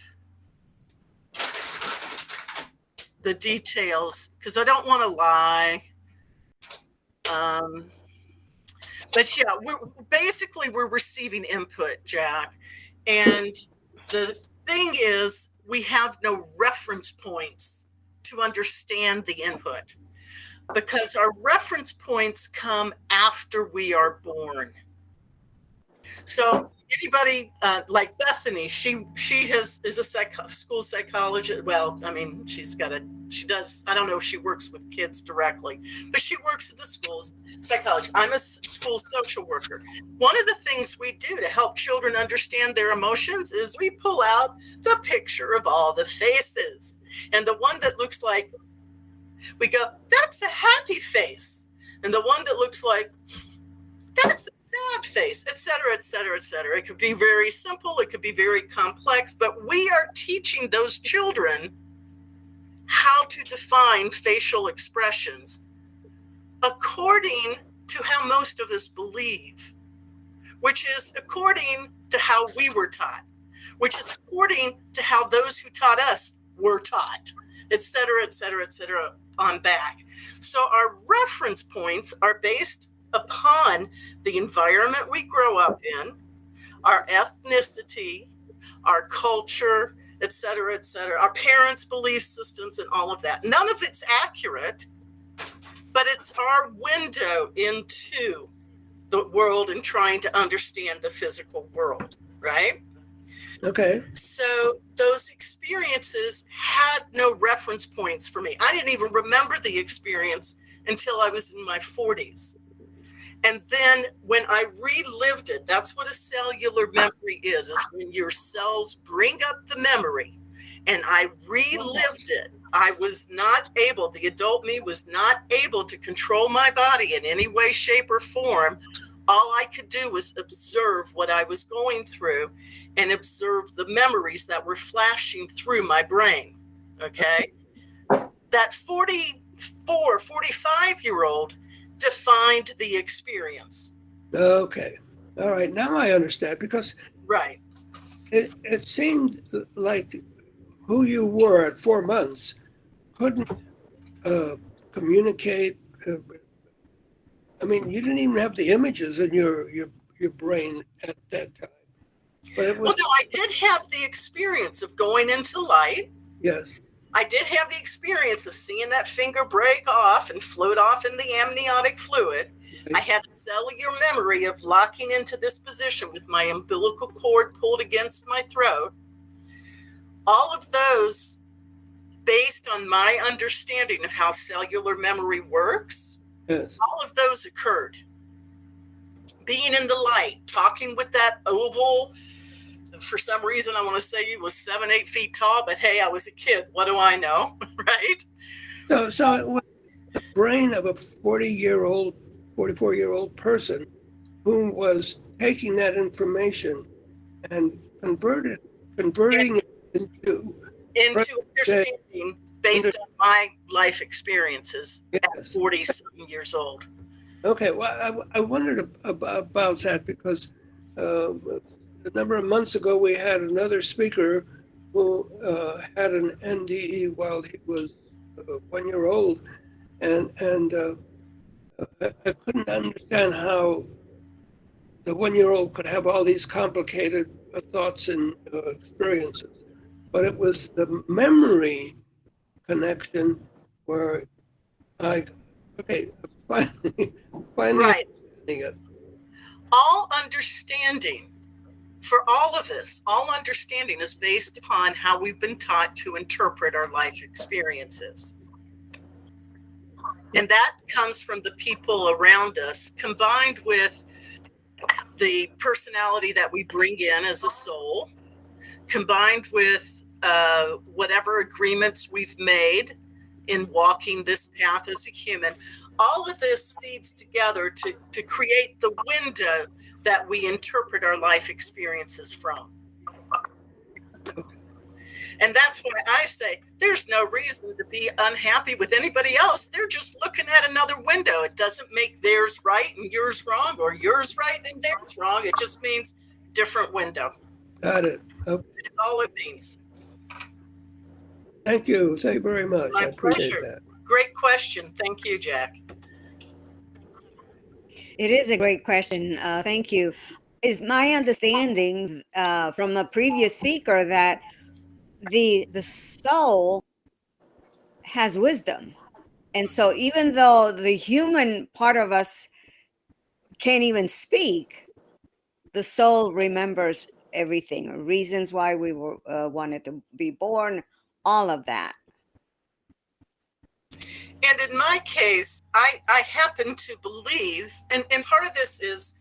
the details because I don't want to lie. But yeah, we're receiving input, Jack. And the thing is, we have no reference points to understand the input because our reference points come after we are born. So anybody like Bethany, she is a school psychologist. Well, I mean, she does, I don't know if she works with kids directly, but she works at the school's psychology. I'm a school social worker. One of the things we do to help children understand their emotions is we pull out the picture of all the faces. And the one that looks like, we go, that's a happy face. And the one that looks like, that's a sad face, et cetera, et cetera, et cetera. It could be very simple. It could be very complex, but we are teaching those children how to define facial expressions according to how most of us believe, which is according to how we were taught, which is according to how those who taught us were taught, et cetera, et cetera, et cetera, on back. So our reference points are based upon the environment we grow up in, our ethnicity, our culture, et cetera, our parents' belief systems, and all of that. None of it's accurate, but it's our window into the world and trying to understand the physical world, right? Okay. So those experiences had no reference points for me. I didn't even remember the experience until I was in my 40s. And then when I relived it, that's what a cellular memory is when your cells bring up the memory. And I relived it. I was not able, the adult me was not able to control my body in any way, shape, or form. All I could do was observe what I was going through and observe the memories that were flashing through my brain. Okay. That 44, 45-year-old defined the experience. Okay. All right. Now I understand because right. It seemed like who you were at 4 months couldn't communicate I mean, you didn't even have the images in your brain at that time. But it was, Well, no, I did have the experience of going into light. yes. I did have the experience of seeing that finger break off and float off in the amniotic fluid. I had a cellular memory of locking into this position with my umbilical cord pulled against my throat. All of those, based on my understanding of how cellular memory works, Yes. all of those occurred. Being in the light, talking with that oval, for some reason I want to say he was 7-8 feet tall, but hey, I was a kid. What do I know, right? So it was the brain of a 44-year-old person who was taking that information and converting it into Understanding based on my life experiences at Yes. 40-something years old. Okay, well, I wondered about that because a number of months ago we had another speaker who had an NDE while he was 1 year old, and I couldn't understand how the 1 year old could have all these complicated thoughts and experiences, but it was the memory connection where finally Right. understanding it. All understanding, for all of this, all understanding is based upon how we've been taught to interpret our life experiences. And that comes from the people around us, combined with the personality that we bring in as a soul, combined with whatever agreements we've made in walking this path as a human. All of this feeds together to create the window that we interpret our life experiences from. And that's why I say there's no reason to be unhappy with anybody else. They're just looking at another window. It doesn't make theirs right and yours wrong, or yours right and theirs wrong. It just means different window. Got it. Okay. That's all it means. Thank you. Thank you very much. My I appreciate pleasure. that. Great question. Thank you, Jack. It is a great question. Thank you. Is my understanding from a previous speaker that the soul has wisdom, and so even though the human part of us can't even speak, the soul remembers everything, reasons why we were wanted to be born, all of that. And in my case, I happen to believe, and part of this is,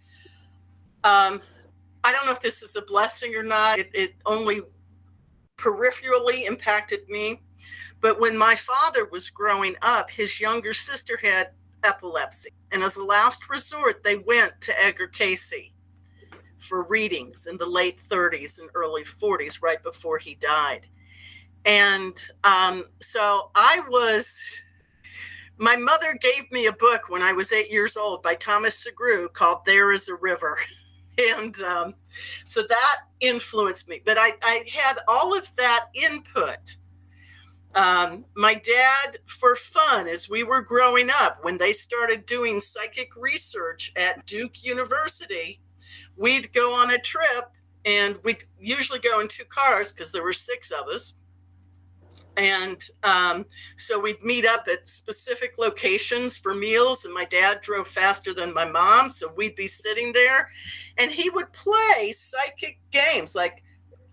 I don't know if this is a blessing or not. It only peripherally impacted me. But when my father was growing up, his younger sister had epilepsy. And as a last resort, they went to Edgar Cayce for readings in the late 30s and early 40s, right before he died. And so my mother gave me a book when I was 8 years old by Thomas Segru called There Is a River. And so that influenced me. But I had all of that input. My dad, for fun, as we were growing up, when they started doing psychic research at Duke University, we'd go on a trip, and we'd usually go in 2 cars because there were 6 of us. And so we'd meet up at specific locations for meals, and my dad drove faster than my mom, so we'd be sitting there, and he would play psychic games like,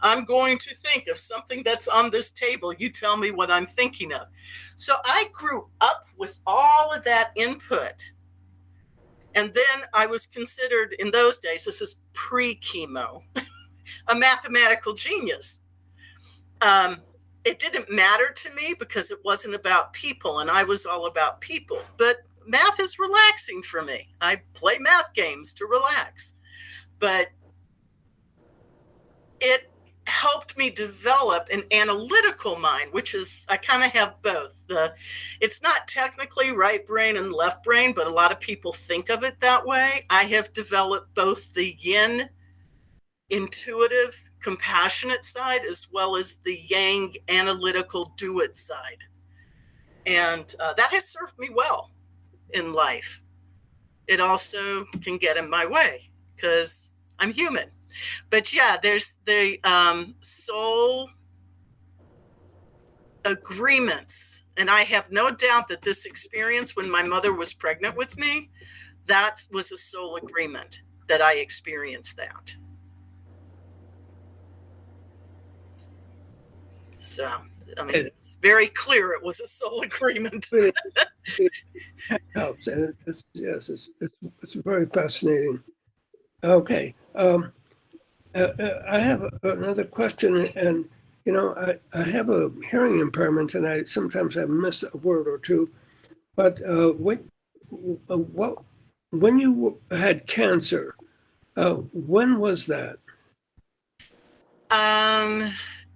I'm going to think of something that's on this table. You tell me what I'm thinking of. So I grew up with all of that input. And then I was considered, in those days, this is pre-chemo, a mathematical genius. It didn't matter to me because it wasn't about people, and I was all about people. But math is relaxing for me. I play math games to relax. But it helped me develop an analytical mind, which is, I kind of have both. It's not technically right brain and left brain, but a lot of people think of it that way. I have developed both the yin, intuitive, compassionate side, as well as the yang, analytical, do it side. And that has served me well. in life. It also can get in my way because I'm human. But yeah, there's the soul agreements. And I have no doubt that this experience when my mother was pregnant with me, that was a soul agreement that I experienced that. So, I mean, it's very clear it was a soul agreement. It helps, and it's very fascinating. Okay, I have another question, and I have a hearing impairment, and I sometimes miss a word or two. But when you had cancer, when was that?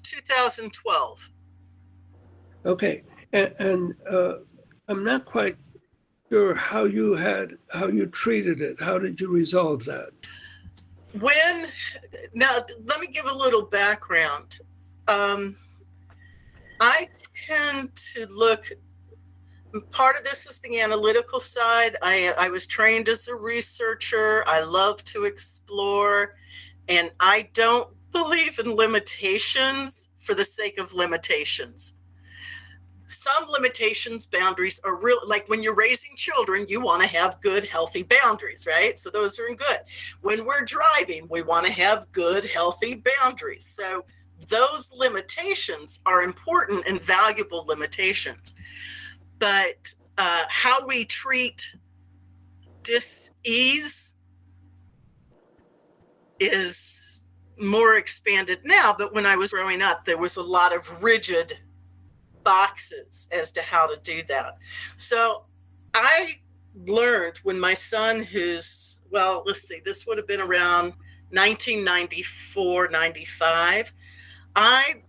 2012. Okay, and I'm not quite sure how you treated it. How did you resolve that? Now let me give a little background. I tend to look, part of this is the analytical side. I was trained as a researcher. I love to explore, and I don't believe in limitations for the sake of limitations. Some limitations, boundaries are real. Like when you're raising children, you want to have good, healthy boundaries, right? So those are good. When we're driving, we want to have good, healthy boundaries. So those limitations are important and valuable limitations. But how we treat dis-ease is more expanded now. But when I was growing up, there was a lot of rigid boxes as to how to do that. So I learned when my son, this would have been around 1994, 95, I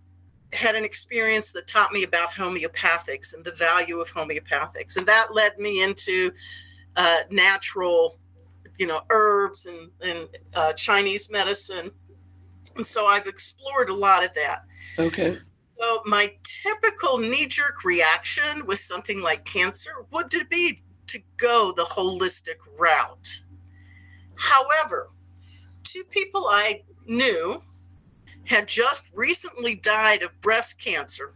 had an experience that taught me about homeopathics and the value of homeopathics. And that led me into natural, herbs and Chinese medicine. And so I've explored a lot of that. Okay. So my typical knee-jerk reaction with something like cancer would be to go the holistic route. However, two people I knew had just recently died of breast cancer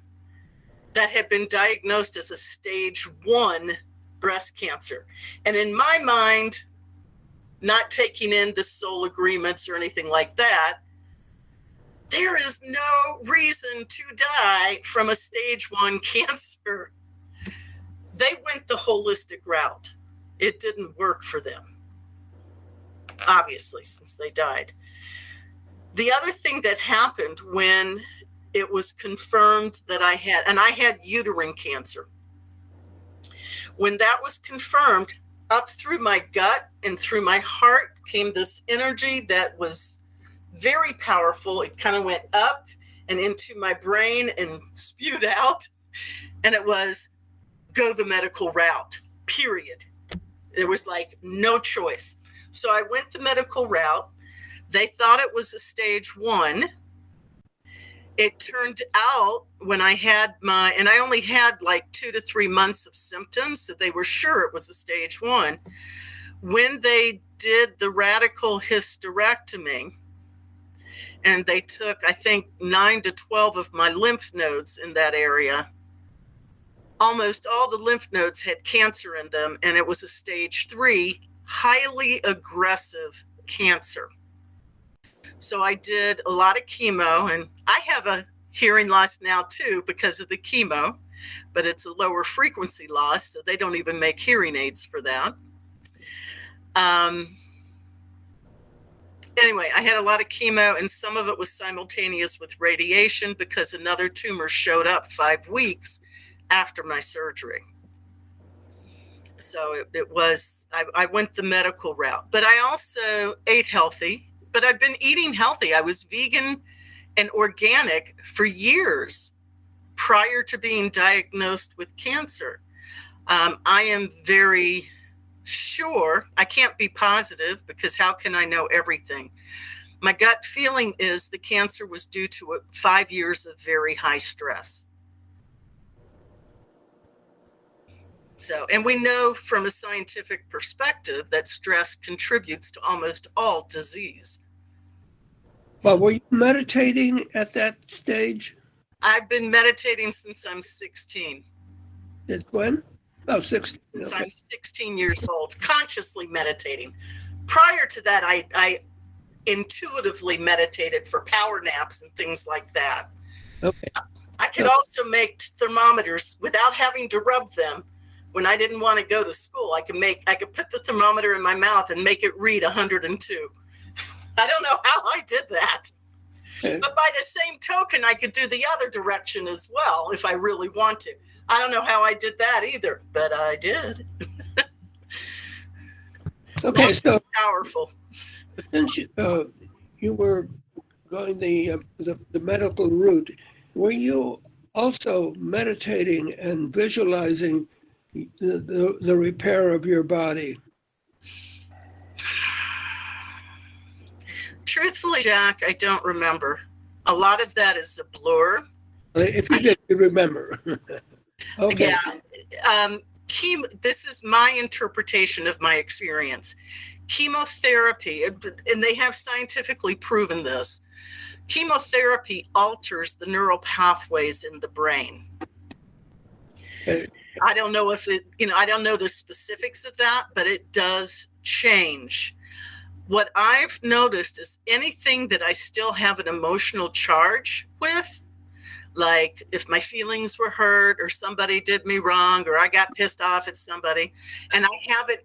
that had been diagnosed as a stage 1 breast cancer. And in my mind, not taking in the soul agreements or anything like that, there is no reason to die from a stage 1 cancer. They went the holistic route. It didn't work for them, obviously, since they died. The other thing that happened when it was confirmed that I had uterine cancer. When that was confirmed, up through my gut and through my heart came this energy that was very powerful. It kind of went up and into my brain and spewed out. And it was, go the medical route, period. There was like no choice. So I went the medical route. They thought it was a stage 1. It turned out when I had and I only had like 2 to 3 months of symptoms, so they were sure it was a stage 1. When they did the radical hysterectomy, and they took, I think, 9 to 12 of my lymph nodes in that area, almost all the lymph nodes had cancer in them, and it was a stage 3, highly aggressive cancer. So I did a lot of chemo, and I have a hearing loss now too because of the chemo, but it's a lower frequency loss, so they don't even make hearing aids for that. Anyway, I had a lot of chemo, and some of it was simultaneous with radiation because another tumor showed up 5 weeks after my surgery. So I went the medical route, but I also ate healthy, but I've been eating healthy. I was vegan and organic for years prior to being diagnosed with cancer. I am very sure, I can't be positive because how can I know everything? My gut feeling is the cancer was due to 5 years of very high stress. So, and we know from a scientific perspective that stress contributes to almost all disease. Well, were you meditating at that stage? I've been meditating since I'm 16. Since when? Oh, 16. Since Okay. I'm 16 years old, consciously meditating. Prior to that, I intuitively meditated for power naps and things like that. Okay. I could also make thermometers without having to rub them. When I didn't want to go to school, I could put the thermometer in my mouth and make it read 102. I don't know how I did that. Okay. But by the same token, I could do the other direction as well if I really wanted. I don't know how I did that either, but I did. Okay, so Powerful. since you were going the medical route, were you also meditating and visualizing the repair of your body? Truthfully, Jack, I don't remember. A lot of that is a blur. If you did, you remember. Okay. Yeah. This is my interpretation of my experience. Chemotherapy, and they have scientifically proven this, chemotherapy alters the neural pathways in the brain. Okay. I don't know if I don't know the specifics of that, but it does change. What I've noticed is anything that I still have an emotional charge with, like if my feelings were hurt or somebody did me wrong or I got pissed off at somebody, and I haven't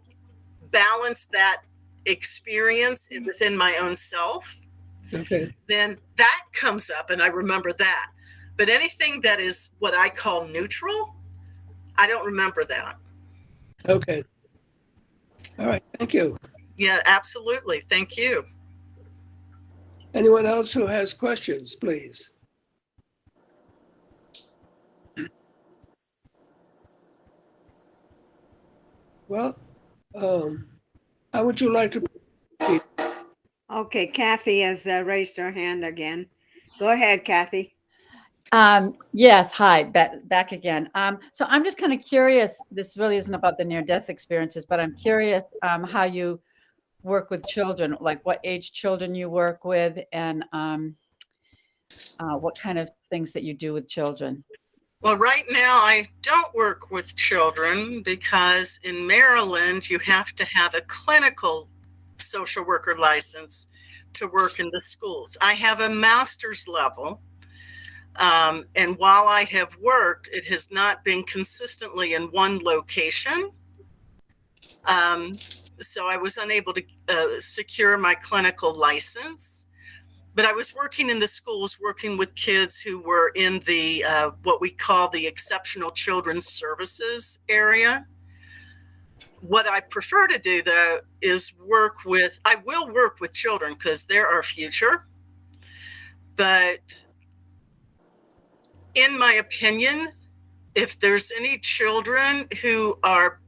balanced that experience within my own self, Okay. then that comes up and I remember that. But anything that is what I call neutral, I don't remember that. Okay. All right. Thank you. Yeah, absolutely. Thank you. Anyone else who has questions, please? Well, how would you like to proceed? Okay, Kathy has raised her hand again. Go ahead, Kathy. Yes, hi, back again. So I'm just kind of curious, this really isn't about the near-death experiences, but I'm curious how you work with children, like what age children you work with, and what kind of things that you do with children. Well, right now I don't work with children because in Maryland, you have to have a clinical social worker license to work in the schools. I have a master's level. And while I have worked, it has not been consistently in one location. So I was unable to secure my clinical license. But I was working in the schools, working with kids who were in the what we call the exceptional children's services area. What I prefer to do, though, is I will work with children because they're our future. But in my opinion, if there's any children who are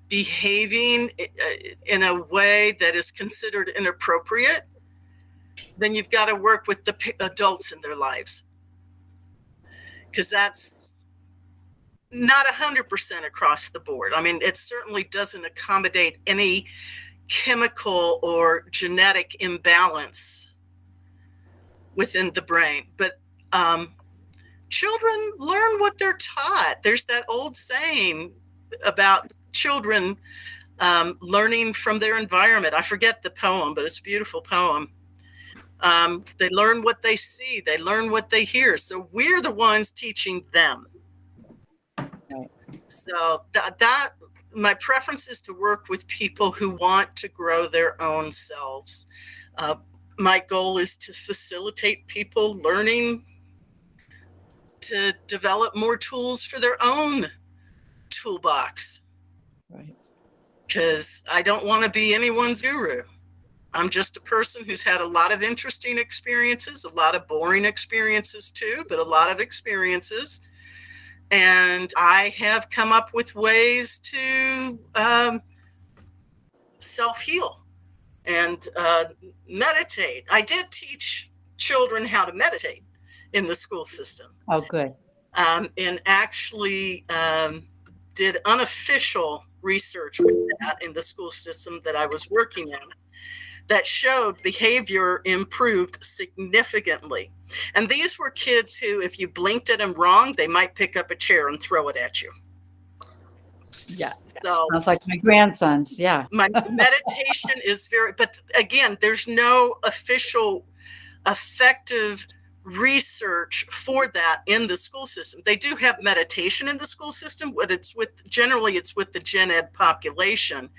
behaving in a way that is considered inappropriate, then you've got to work with the adults in their lives. Because that's not 100% across the board. I mean, it certainly doesn't accommodate any chemical or genetic imbalance within the brain. But children learn what they're taught. There's that old saying about children learning from their environment. I forget the poem, but it's a beautiful poem. They learn what they see, they learn what they hear. So we're the ones teaching them. Right. So that my preference is to work with people who want to grow their own selves. My goal is to facilitate people learning to develop more tools for their own toolbox. Right. Because I don't want to be anyone's guru. I'm just a person who's had a lot of interesting experiences, a lot of boring experiences too, but a lot of experiences. And I have come up with ways to self-heal and meditate. I did teach children how to meditate in the school system. Oh, good. And actually did unofficial research with that in the school system that I was working in that showed behavior improved significantly. And these were kids who, if you blinked at them wrong, they might pick up a chair and throw it at you. Yeah. So Sounds like my grandsons. Yeah. my meditation is but again, there's no official effective research for that in the school system. They do have meditation in the school system, but generally it's with the gen ed population.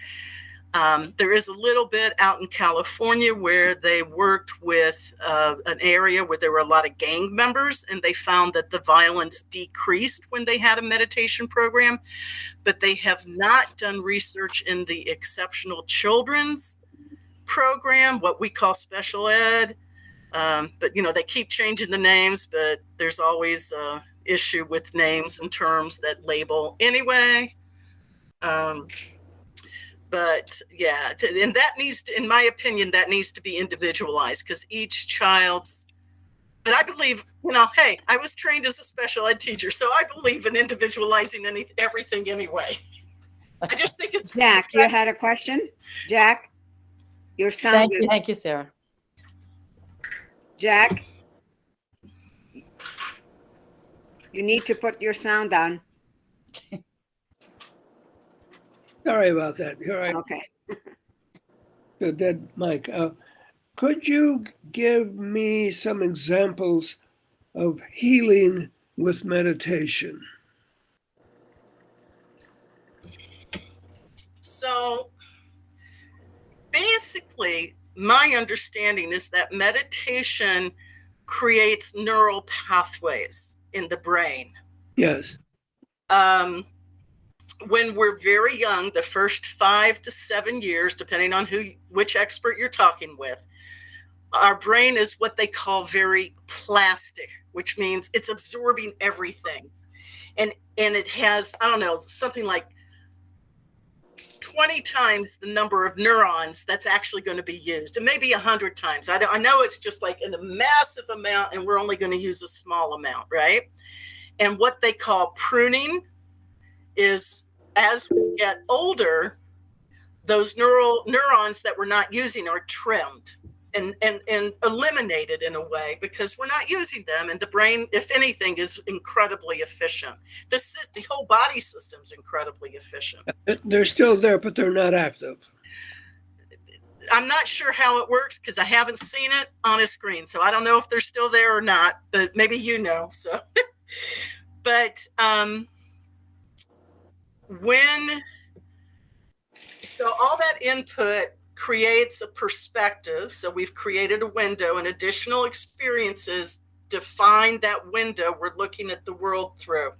There is a little bit out in California where they worked with an area where there were a lot of gang members, and they found that the violence decreased when they had a meditation program, but they have not done research in the exceptional children's program, what we call special ed. But, they keep changing the names, but there's always an issue with names and terms that label anyway. But yeah, and that in my opinion, that needs to be individualized because each child's, but I believe, hey, I was trained as a special ed teacher, so I believe in individualizing everything anyway. I just think it's. Jack, you had a question? Jack, your sound. Thank you, Sarah. Jack, you need to put your sound on. Sorry about that. Here I Okay. the dead mic. Could you give me some examples of healing with meditation? So basically, my understanding is that meditation creates neural pathways in the brain. Yes. When we're very young, the first 5 to 7 years, depending on which expert you're talking with, our brain is what they call very plastic, which means it's absorbing everything. And it has, I don't know, something like 20 times the number of neurons that's actually going to be used, and maybe 100 times. I know it's just like in a massive amount, and we're only going to use a small amount, right? And what they call pruning is, as we get older, those neurons that we're not using are trimmed and eliminated in a way because we're not using them. And the brain, if anything, is incredibly efficient. The whole body system is incredibly efficient. They're still there, but they're not active. I'm not sure how it works because I haven't seen it on a screen. So I don't know if they're still there or not, but maybe so. But so all that input creates a perspective. So we've created a window, and additional experiences define that window we're looking at the world through.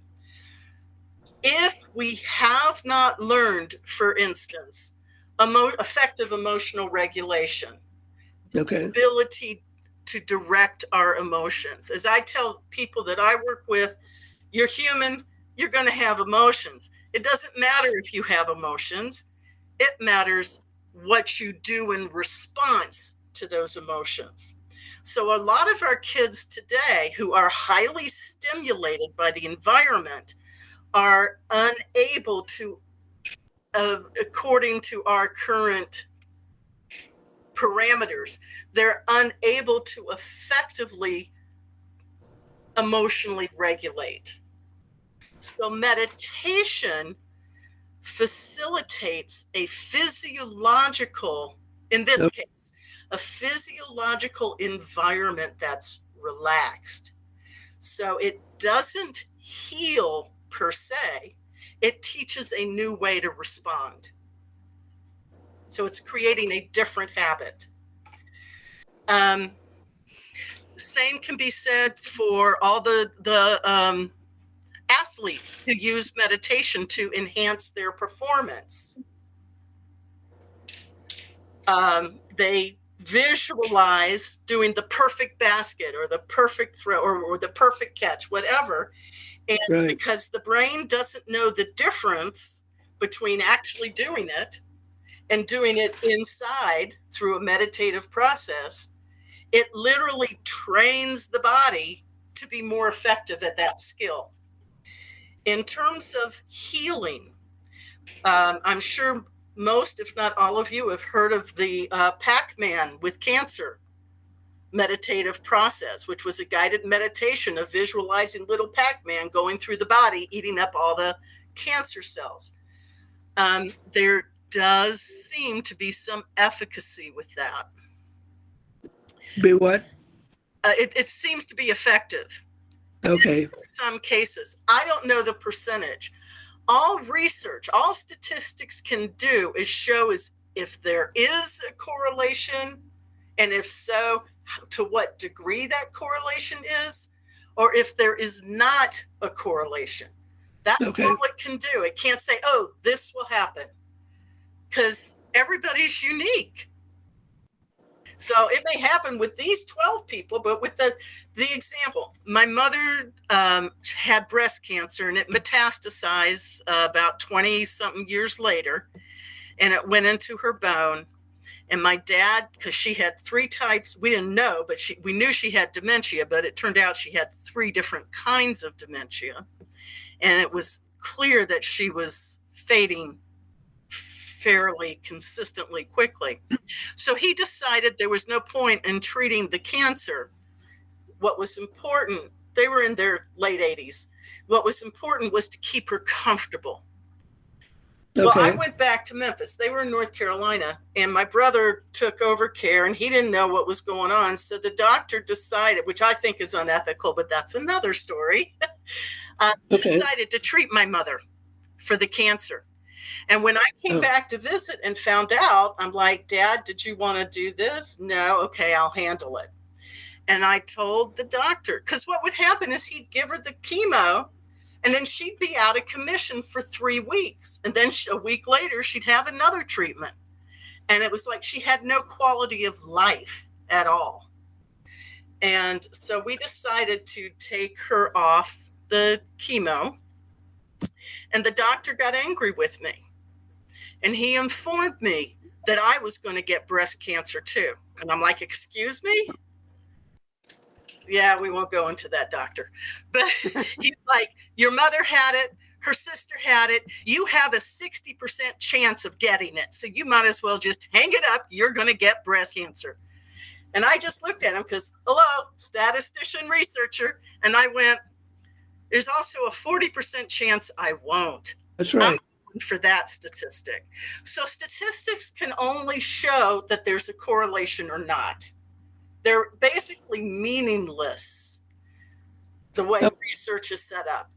If we have not learned, for instance, effective emotional regulation, Okay. ability to direct our emotions. As I tell people that I work with, you're human, you're going to have emotions. It doesn't matter if you have emotions. It matters what you do in response to those emotions. So a lot of our kids today who are highly stimulated by the environment are unable to, according to our current parameters, they're unable to effectively emotionally regulate. So meditation facilitates a physiological, in this case, a physiological environment that's relaxed. So it doesn't heal per se, it teaches a new way to respond. So it's creating a different habit. Same can be said for all the athletes who use meditation to enhance their performance. They visualize doing the perfect basket or the perfect throw or the perfect catch, whatever. And Right. because the brain doesn't know the difference between actually doing it and doing it inside through a meditative process, it literally trains the body to be more effective at that skill. In terms of healing, I'm sure most, if not all of you, have heard of the Pac-Man with cancer meditative process, which was a guided meditation of visualizing little Pac-Man going through the body, eating up all the cancer cells. There does seem to be some efficacy with that. Be what? It seems to be effective. Okay. In some cases. I don't know the percentage. All research, all statistics can do is show is if there is a correlation, and if so, to what degree that correlation is, or if there is not a correlation. That's Okay. all it can do. It can't say, oh, this will happen, because everybody's unique. So it may happen with these 12 people, but with the example, my mother had breast cancer, and it metastasized about 20 something years later, and it went into her bone. And my dad, because she had 3 types, we didn't know, but we knew she had dementia, but it turned out she had 3 different kinds of dementia. And it was clear that she was fading fairly consistently quickly. So he decided there was no point in treating the cancer. What was important, they were in their late 80s. What was important was to keep her comfortable. Okay. Well, I went back to Memphis. They were in North Carolina, and my brother took over care, and he didn't know what was going on. So the doctor decided, which I think is unethical, but that's another story, decided to treat my mother for the cancer. And when I came back to visit and found out, I'm like, Dad, did you want to do this? No. Okay, I'll handle it. And I told the doctor, because what would happen is he'd give her the chemo, and then she'd be out of commission for 3 weeks. And then a week later, she'd have another treatment. And it was like she had no quality of life at all. And so we decided to take her off the chemo. And the doctor got angry with me. And he informed me that I was going to get breast cancer too. And I'm like, excuse me? Yeah, we won't go into that, doctor. But he's like, your mother had it, her sister had it. You have a 60% chance of getting it. So you might as well just hang it up. You're going to get breast cancer. And I just looked at him because, hello, statistician researcher. And I went, there's also a 40% chance I won't. That's right. For that statistic. So statistics can only show that there's a correlation or not. They're basically meaningless the way research is set up.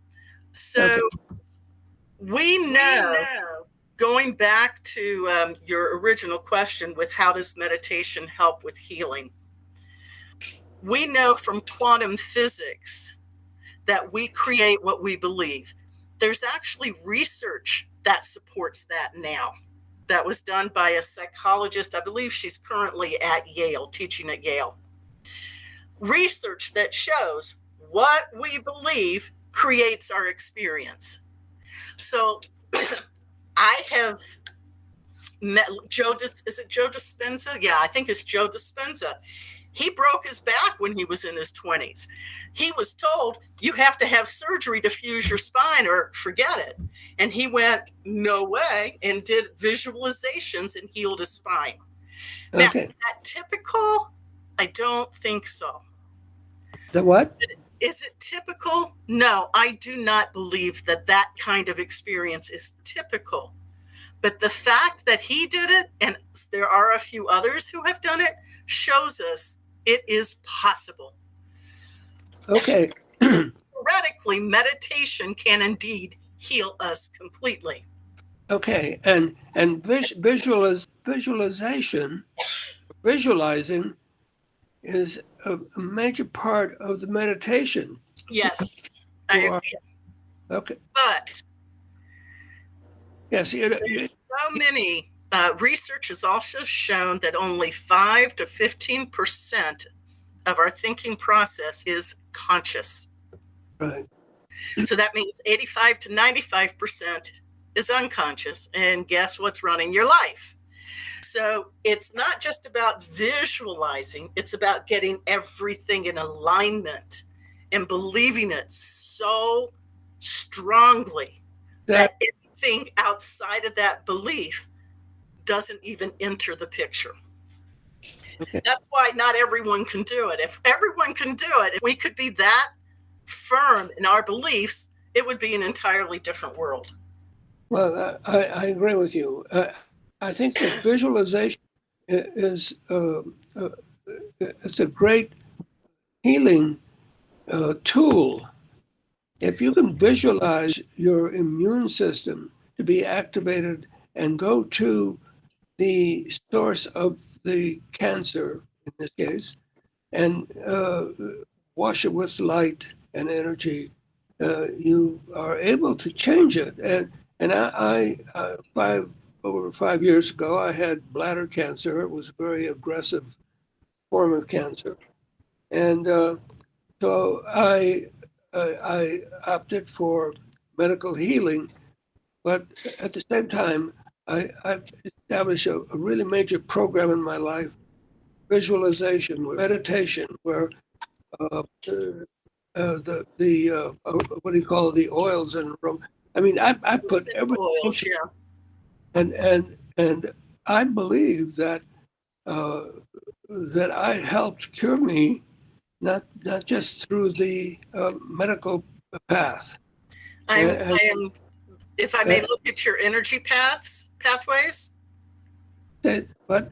So we know, going back to your original question with how does meditation help with healing? We know from quantum physics that we create what we believe. There's actually research that supports that now. That was done by a psychologist. I believe she's currently at Yale, teaching at Yale. Research that shows what we believe creates our experience. So I have met is it Joe Dispenza? Yeah, I think it's Joe Dispenza. He broke his back when he was in his 20s. He was told, you have to have surgery to fuse your spine or forget it. And he went, no way, and did visualizations and healed his spine. Now, is that typical? I don't think so. The what? Is it typical? No, I do not believe that that kind of experience is typical. But the fact that he did it, and there are a few others who have done it, shows us it is possible. Okay. Theoretically, meditation can indeed heal us completely. Okay. And visualization, visualizing is a major part of the meditation. Yes, I agree. Okay. But yes, so many research has also shown that only 5 to 15% of our thinking process is conscious. Right. So that means 85 to 95% is unconscious. And guess what's running your life? So it's not just about visualizing, it's about getting everything in alignment and believing it so strongly That, that anything outside of that belief doesn't even enter the picture. okay. That's why not everyone can do it. If everyone can do it, if we could be that firm in our beliefs, it would be an entirely different world. Well, I agree with you. I think that visualization is it's a great healing tool. If you can visualize your immune system to be activated and go to the source of the cancer, in this case, and wash it with light and energy, you are able to change it. And over 5 years ago, I had bladder cancer. It was a very aggressive form of cancer, and so I opted for medical healing. But at the same time, I established a really major program in my life: visualization, meditation, where what do you call it, the oils and I mean, I put everything Oils, yeah. and I believe that that I helped cure me, not just through the medical path. I am, if I may look at your energy pathways, But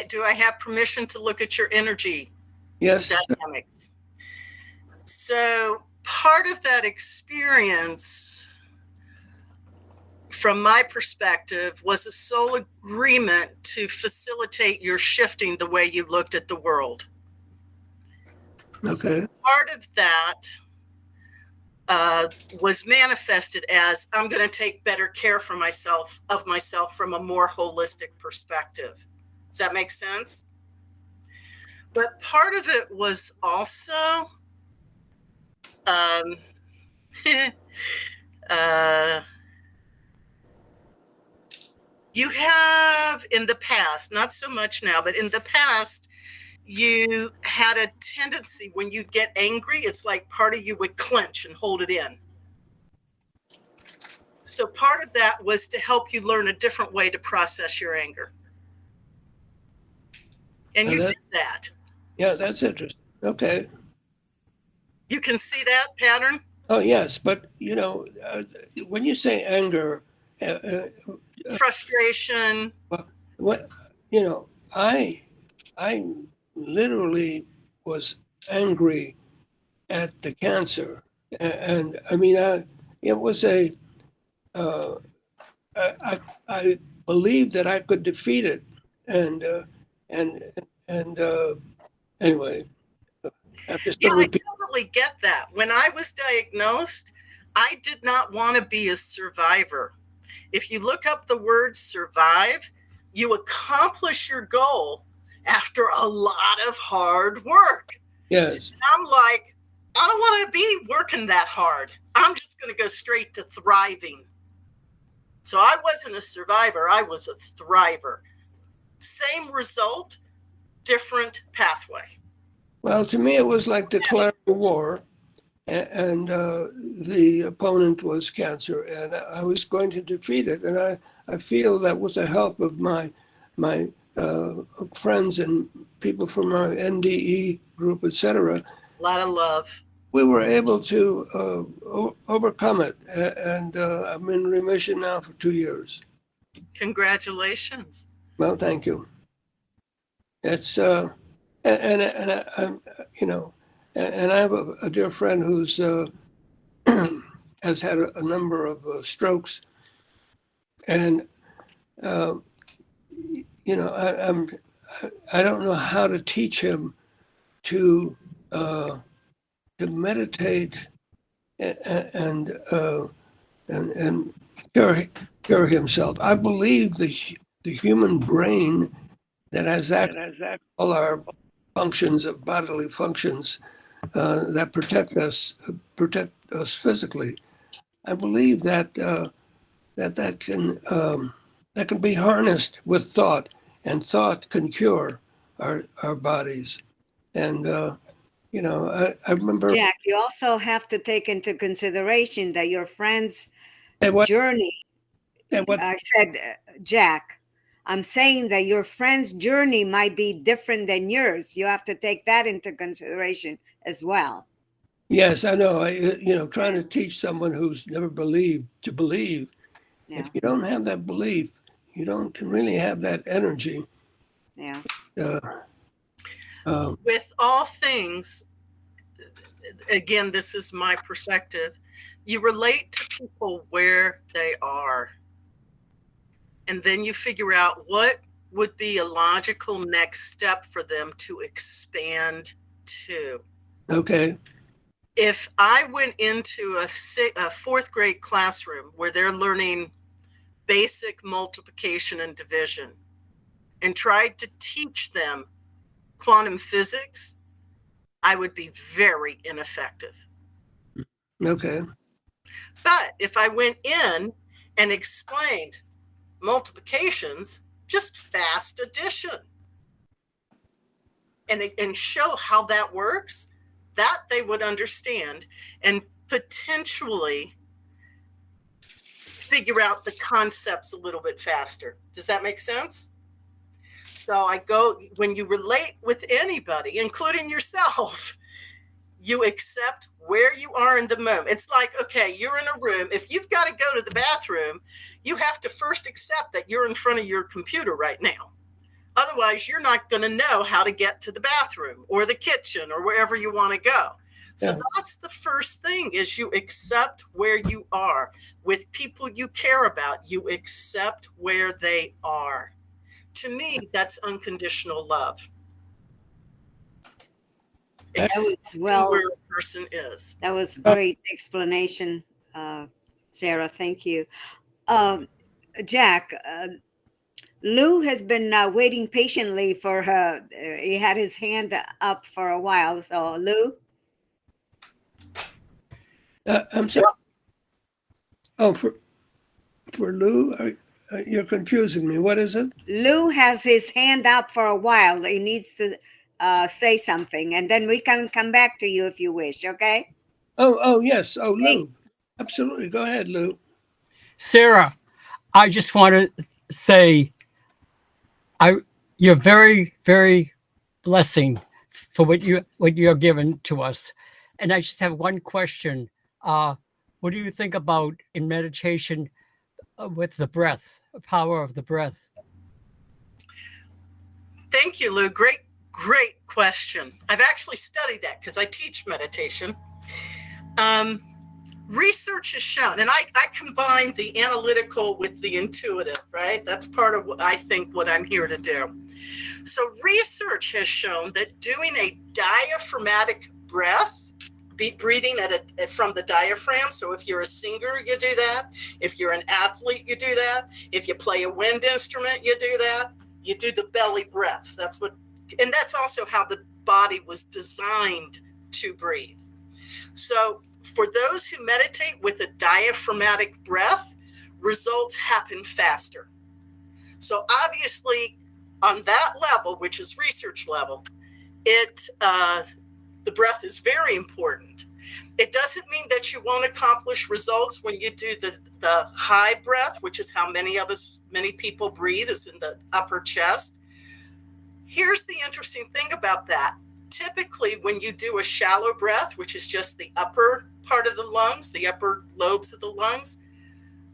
do I have permission to look at your energy yes, dynamics? So part of that experience, from my perspective, was a soul agreement to facilitate your shifting the way you looked at the world. okay, So part of that was manifested as, I'm going to take better care of myself from a more holistic perspective. Does that make sense? But part of it was also you have in the past, not so much now, but in the past, you had a tendency when you get angry, it's like part of you would clench and hold it in. So part of that was to help you learn a different way to process your anger. And you did that. Yeah, that's interesting. Okay. You can see that pattern? Oh, yes. But, when you say anger, frustration. What, I literally was angry at the cancer. And I mean, it was I believed that I could defeat it. And anyway, after Yeah, I totally get that. When I was diagnosed, I did not want to be a survivor. If you look up the word survive, you accomplish your goal after a lot of hard work. Yes. And I'm like, I don't want to be working that hard. I'm just going to go straight to thriving. So I wasn't a survivor. I was a thriver. Same result, different pathway. Well, to me, it was like declaring war, and the opponent was cancer, and I was going to defeat it. And I feel that with the help of my friends and people from our NDE group, etc., A lot of love. we were able to overcome it, and I'm in remission now for 2 years. Congratulations. Well, thank you. It's and I'm and I have a dear friend who's has had a number of strokes, and I don't know how to teach him to meditate and cure himself. I believe the human brain that has all our functions of bodily functions that protect us physically. I believe that that can be harnessed with thought, and thought can cure our bodies. And You know, I remember. Jack, you also have to take into consideration that your friend's And what? journey, And what? I said, Jack, I'm saying that your friend's journey might be different than yours. You have to take that into consideration as well. Yes, I know. Trying to teach someone who's never believed to believe. Yeah, If you don't have that belief, you don't can really have that energy. yeah. With all things, again, this is my perspective, you relate to people where they are. And then you figure out what would be a logical next step for them to expand to. Okay. If I went into a fourth grade classroom where they're learning basic multiplication and division and tried to teach them quantum physics, I would be very ineffective. Okay. But if I went in and explained multiplications, just fast addition, and show how that works, that they would understand and potentially figure out the concepts a little bit faster. Does that make sense? So when you relate with anybody, including yourself, you accept where you are in the moment. It's like, okay, you're in a room. If you've got to go to the bathroom, you have to first accept that you're in front of your computer right now. Otherwise, you're not going to know how to get to the bathroom or the kitchen or wherever you want to go. So that's the first thing, is you accept where you are. With people you care about, you accept where they are. To me, that's unconditional love. That was Where a person is. That was great explanation, Sarah. Thank you. Jack, Lou has been waiting patiently for her. He had his hand up for a while. So, Lou? I'm sorry. Oh, for Lou? You're confusing me. What is it? Lou has his hand up for a while. He needs to say something, and then we can come back to you if you wish, okay? Oh, yes. Oh, Lou. Absolutely. Go ahead, Lou. Sarah, I just want to say you're very, very blessing for what you're given to us. And I just have one question. What do you think about in meditation with the breath, the power of the breath? Thank you, Lou. Great question. I've actually studied that because I teach meditation. Research has shown, and I combine the analytical with the intuitive, right? That's part of what I think what I'm here to do. So research has shown that doing a diaphragmatic breath, breathing from the diaphragm. So if you're a singer, you do that. If you're an athlete, you do that. If you play a wind instrument, you do that. You do the belly breaths. That's also how the body was designed to breathe. So for those who meditate with a diaphragmatic breath, results happen faster. So obviously on that level, which is research level, the breath is very important. It doesn't mean that you won't accomplish results when you do the high breath, which is how many people breathe, is in the upper chest. Here's the interesting thing about that. Typically, when you do a shallow breath, which is just the upper part of the lungs, the upper lobes of the lungs,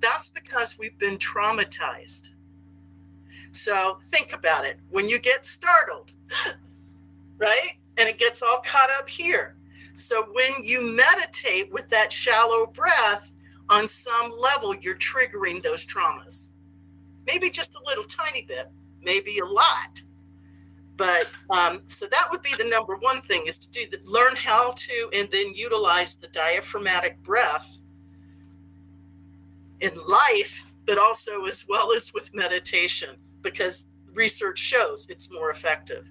that's because we've been traumatized. So think about it. When you get startled, right? And it gets all caught up here. So when you meditate with that shallow breath, on some level, you're triggering those traumas. Maybe just a little tiny bit, maybe a lot. But so that would be the number one thing, is to learn how to and then utilize the diaphragmatic breath in life, but also as well as with meditation, because research shows it's more effective.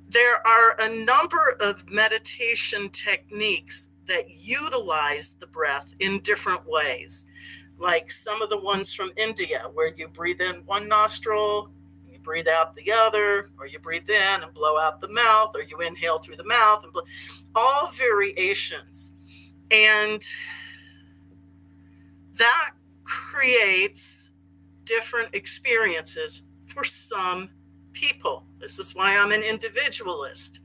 There are a number of meditation techniques that utilize the breath in different ways, like some of the ones from India, where you breathe in one nostril, you breathe out the other, or you breathe in and blow out the mouth, or you inhale through the mouth, and all variations. And that creates different experiences for some people. This is why I'm an individualist.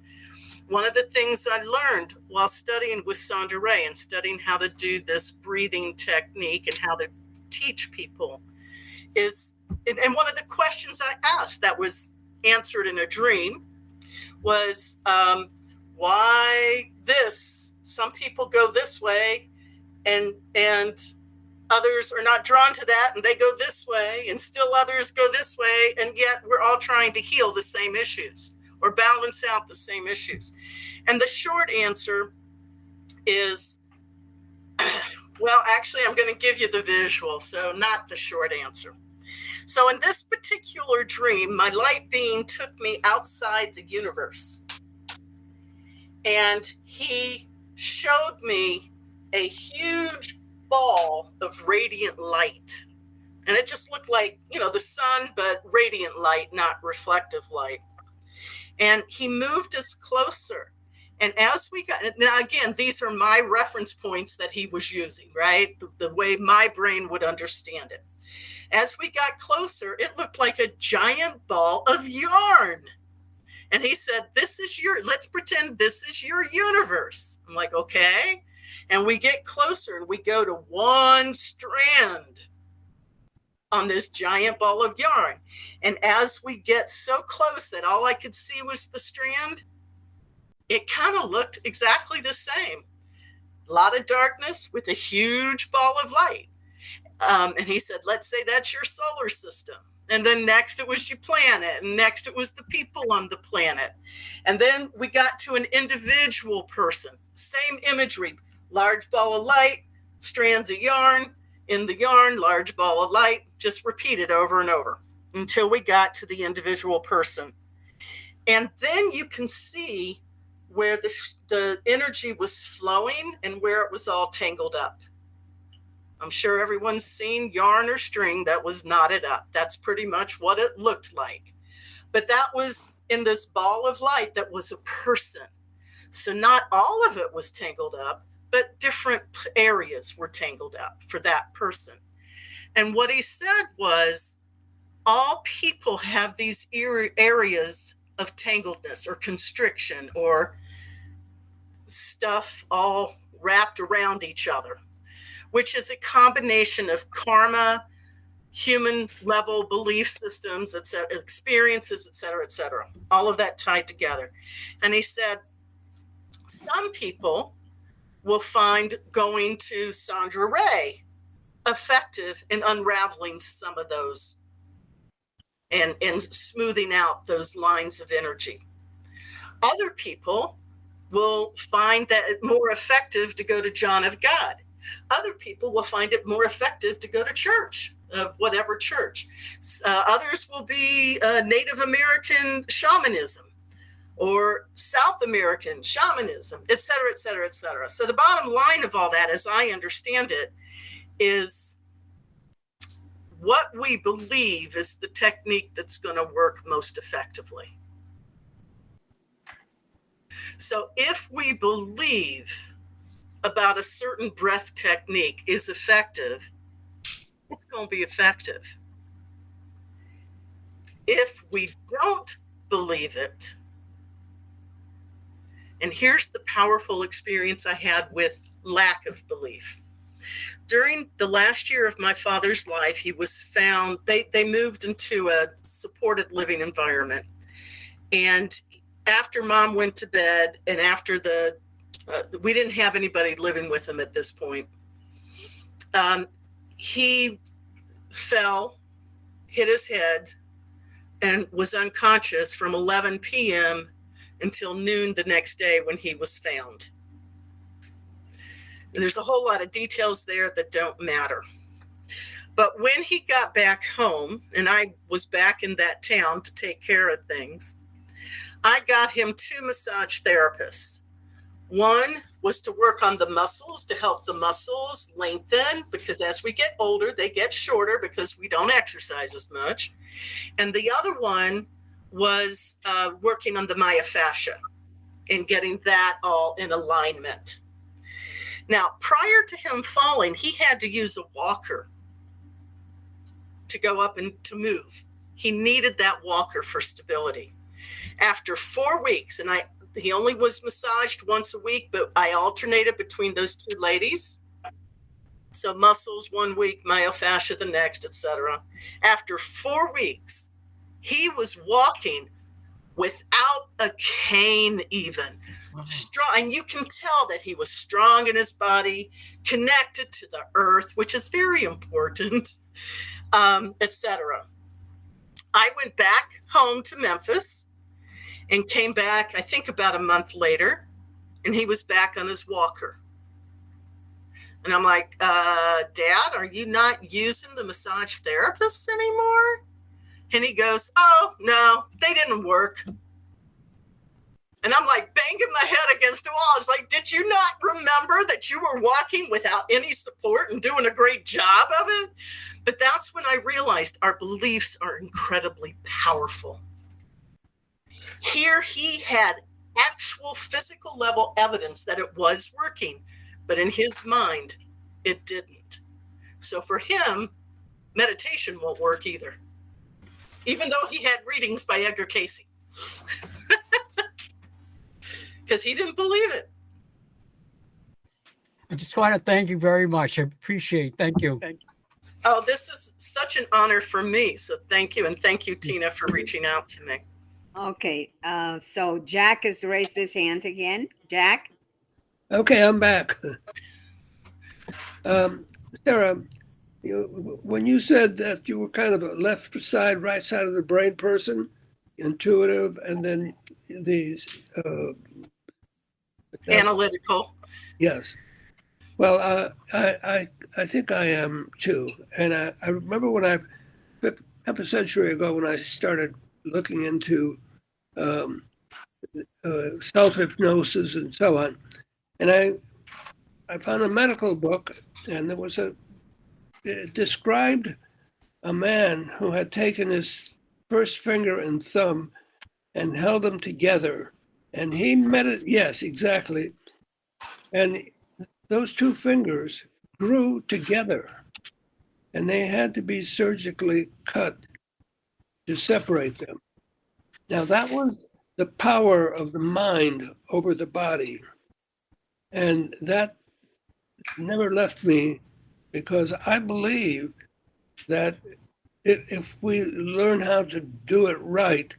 One of the things I learned while studying with Sara Drake and studying how to do this breathing technique and how to teach people is, and one of the questions I asked that was answered in a dream was, why this? Some people go this way and others are not drawn to that and they go this way, and still others go this way, and yet we're all trying to heal the same issues or balance out the same issues. And the short answer is, well, actually, I'm going to give you the visual, so not the short answer. So in this particular dream, my light being took me outside the universe, and he showed me a huge ball of radiant light. And it just looked like, the sun, but radiant light, not reflective light. And he moved us closer. And as we got, now again, these are my reference points that he was using, right? The way my brain would understand it. As we got closer, it looked like a giant ball of yarn. And he said, let's pretend this is your universe. I'm like, okay. And we get closer and we go to one strand on this giant ball of yarn. And as we get so close that all I could see was the strand, it kind of looked exactly the same. A lot of darkness with a huge ball of light. And he said, let's say that's your solar system. And then next it was your planet. And next it was the people on the planet. And then we got to an individual person. Same imagery. Large ball of light, strands of yarn. In the yarn, large ball of light. Just repeated over and over until we got to the individual person. And then you can see where the energy was flowing and where it was all tangled up. I'm sure everyone's seen yarn or string that was knotted up. That's pretty much what it looked like. But that was in this ball of light that was a person. So not all of it was tangled up, but different areas were tangled up for that person. And what he said was, all people have these areas of tangledness or constriction or stuff all wrapped around each other, which is a combination of karma, human level belief systems, etc., experiences, etc., all of that tied together. And he said, some people will find going to Sara Drake effective in unraveling some of those and smoothing out those lines of energy. Other people will find that it more effective to go to John of God. Other people will find it more effective to go to church, of whatever church. Others will be Native American shamanism or South American shamanism, et cetera, et cetera, et cetera. So the bottom line of all that, as I understand it, is what we believe is the technique that's going to work most effectively. So if we believe about a certain breath technique is effective, it's going to be effective. If we don't believe it, and here's the powerful experience I had with lack of belief. During the last year of my father's life, he was found, they moved into a supported living environment. And after mom went to bed and after we didn't have anybody living with him at this point, he fell, hit his head, and was unconscious from 11 p.m. until noon the next day when he was found. There's a whole lot of details there that don't matter. But when he got back home, and I was back in that town to take care of things, I got him 2 massage therapists. One was to work on the muscles, to help the muscles lengthen, because as we get older, they get shorter because we don't exercise as much. And the other one was working on the myofascia and getting that all in alignment. Now, prior to him falling, he had to use a walker to go up and to move. He needed that walker for stability. After 4 weeks, and he only was massaged once a week, but I alternated between those two ladies. So muscles 1 week, myofascia the next, etc. After 4 weeks, he was walking without a cane even. Strong, and you can tell that he was strong in his body, connected to the earth, which is very important, etc. I went back home to Memphis and came back, I think about a month later, and he was back on his walker. And I'm like, Dad, are you not using the massage therapists anymore? And he goes, oh, no, they didn't work. And I'm like banging my head against the wall. It's like, did you not remember that you were walking without any support and doing a great job of it? But that's when I realized our beliefs are incredibly powerful. Here he had actual physical level evidence that it was working, but in his mind, it didn't. So for him, meditation won't work either, even though he had readings by Edgar Cayce. Because he didn't believe it. I just want to thank you very much. I appreciate it. Thank you. Oh, this is such an honor for me. So thank you. And thank you, Tina, for reaching out to me. Okay, so Jack has raised his hand again. Jack? Okay, I'm back. Sarah, when you said that you were kind of a left side, right side of the brain person, intuitive, and then these Analytical. Yes. Well, I think I am too. And I remember when half a century ago, when I started looking into self-hypnosis and so on, and I found a medical book, and there was it described a man who had taken his first finger and thumb and held them together. And he yes, exactly. And those two fingers grew together, and they had to be surgically cut to separate them. Now, that was the power of the mind over the body. And that never left me, because I believe that if we learn how to do it right,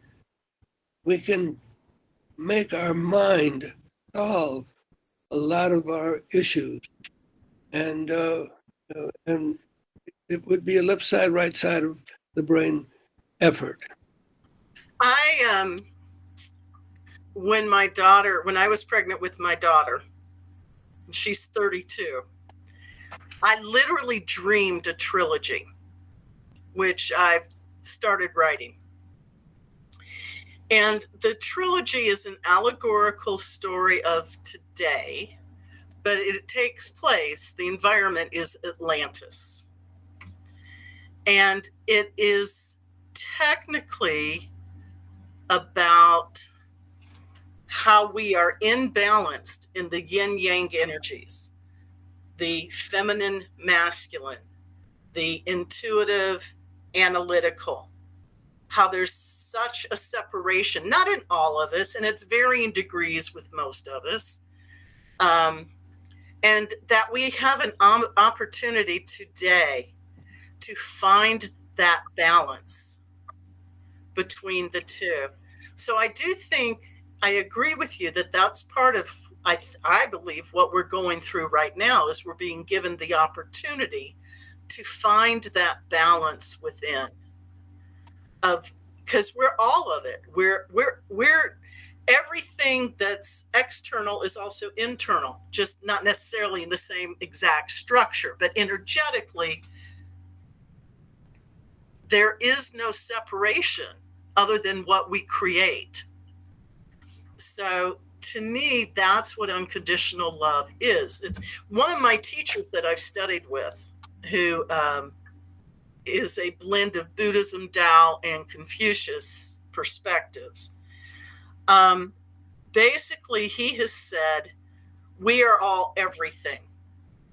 we can make our mind solve a lot of our issues. And it would be a left side, right side of the brain effort. When I was pregnant with my daughter, she's 32, I literally dreamed a trilogy, which I've started writing. And the trilogy is an allegorical story of today, but it takes place, the environment is Atlantis. And it is technically about how we are imbalanced in the yin-yang energies, the feminine, masculine, the intuitive, analytical, how there's such a separation, not in all of us, and it's varying degrees with most of us, and that we have an opportunity today to find that balance between the two. So I do think, I agree with you that that's part of, I believe, what we're going through right now is we're being given the opportunity to find that balance within, of, because we're all of it. We're everything that's external is also internal, just not necessarily in the same exact structure, but energetically, there is no separation other than what we create. So to me, that's what unconditional love is. It's one of my teachers that I've studied with, who is a blend of Buddhism, Tao, and Confucius perspectives. Basically, he has said, we are all everything.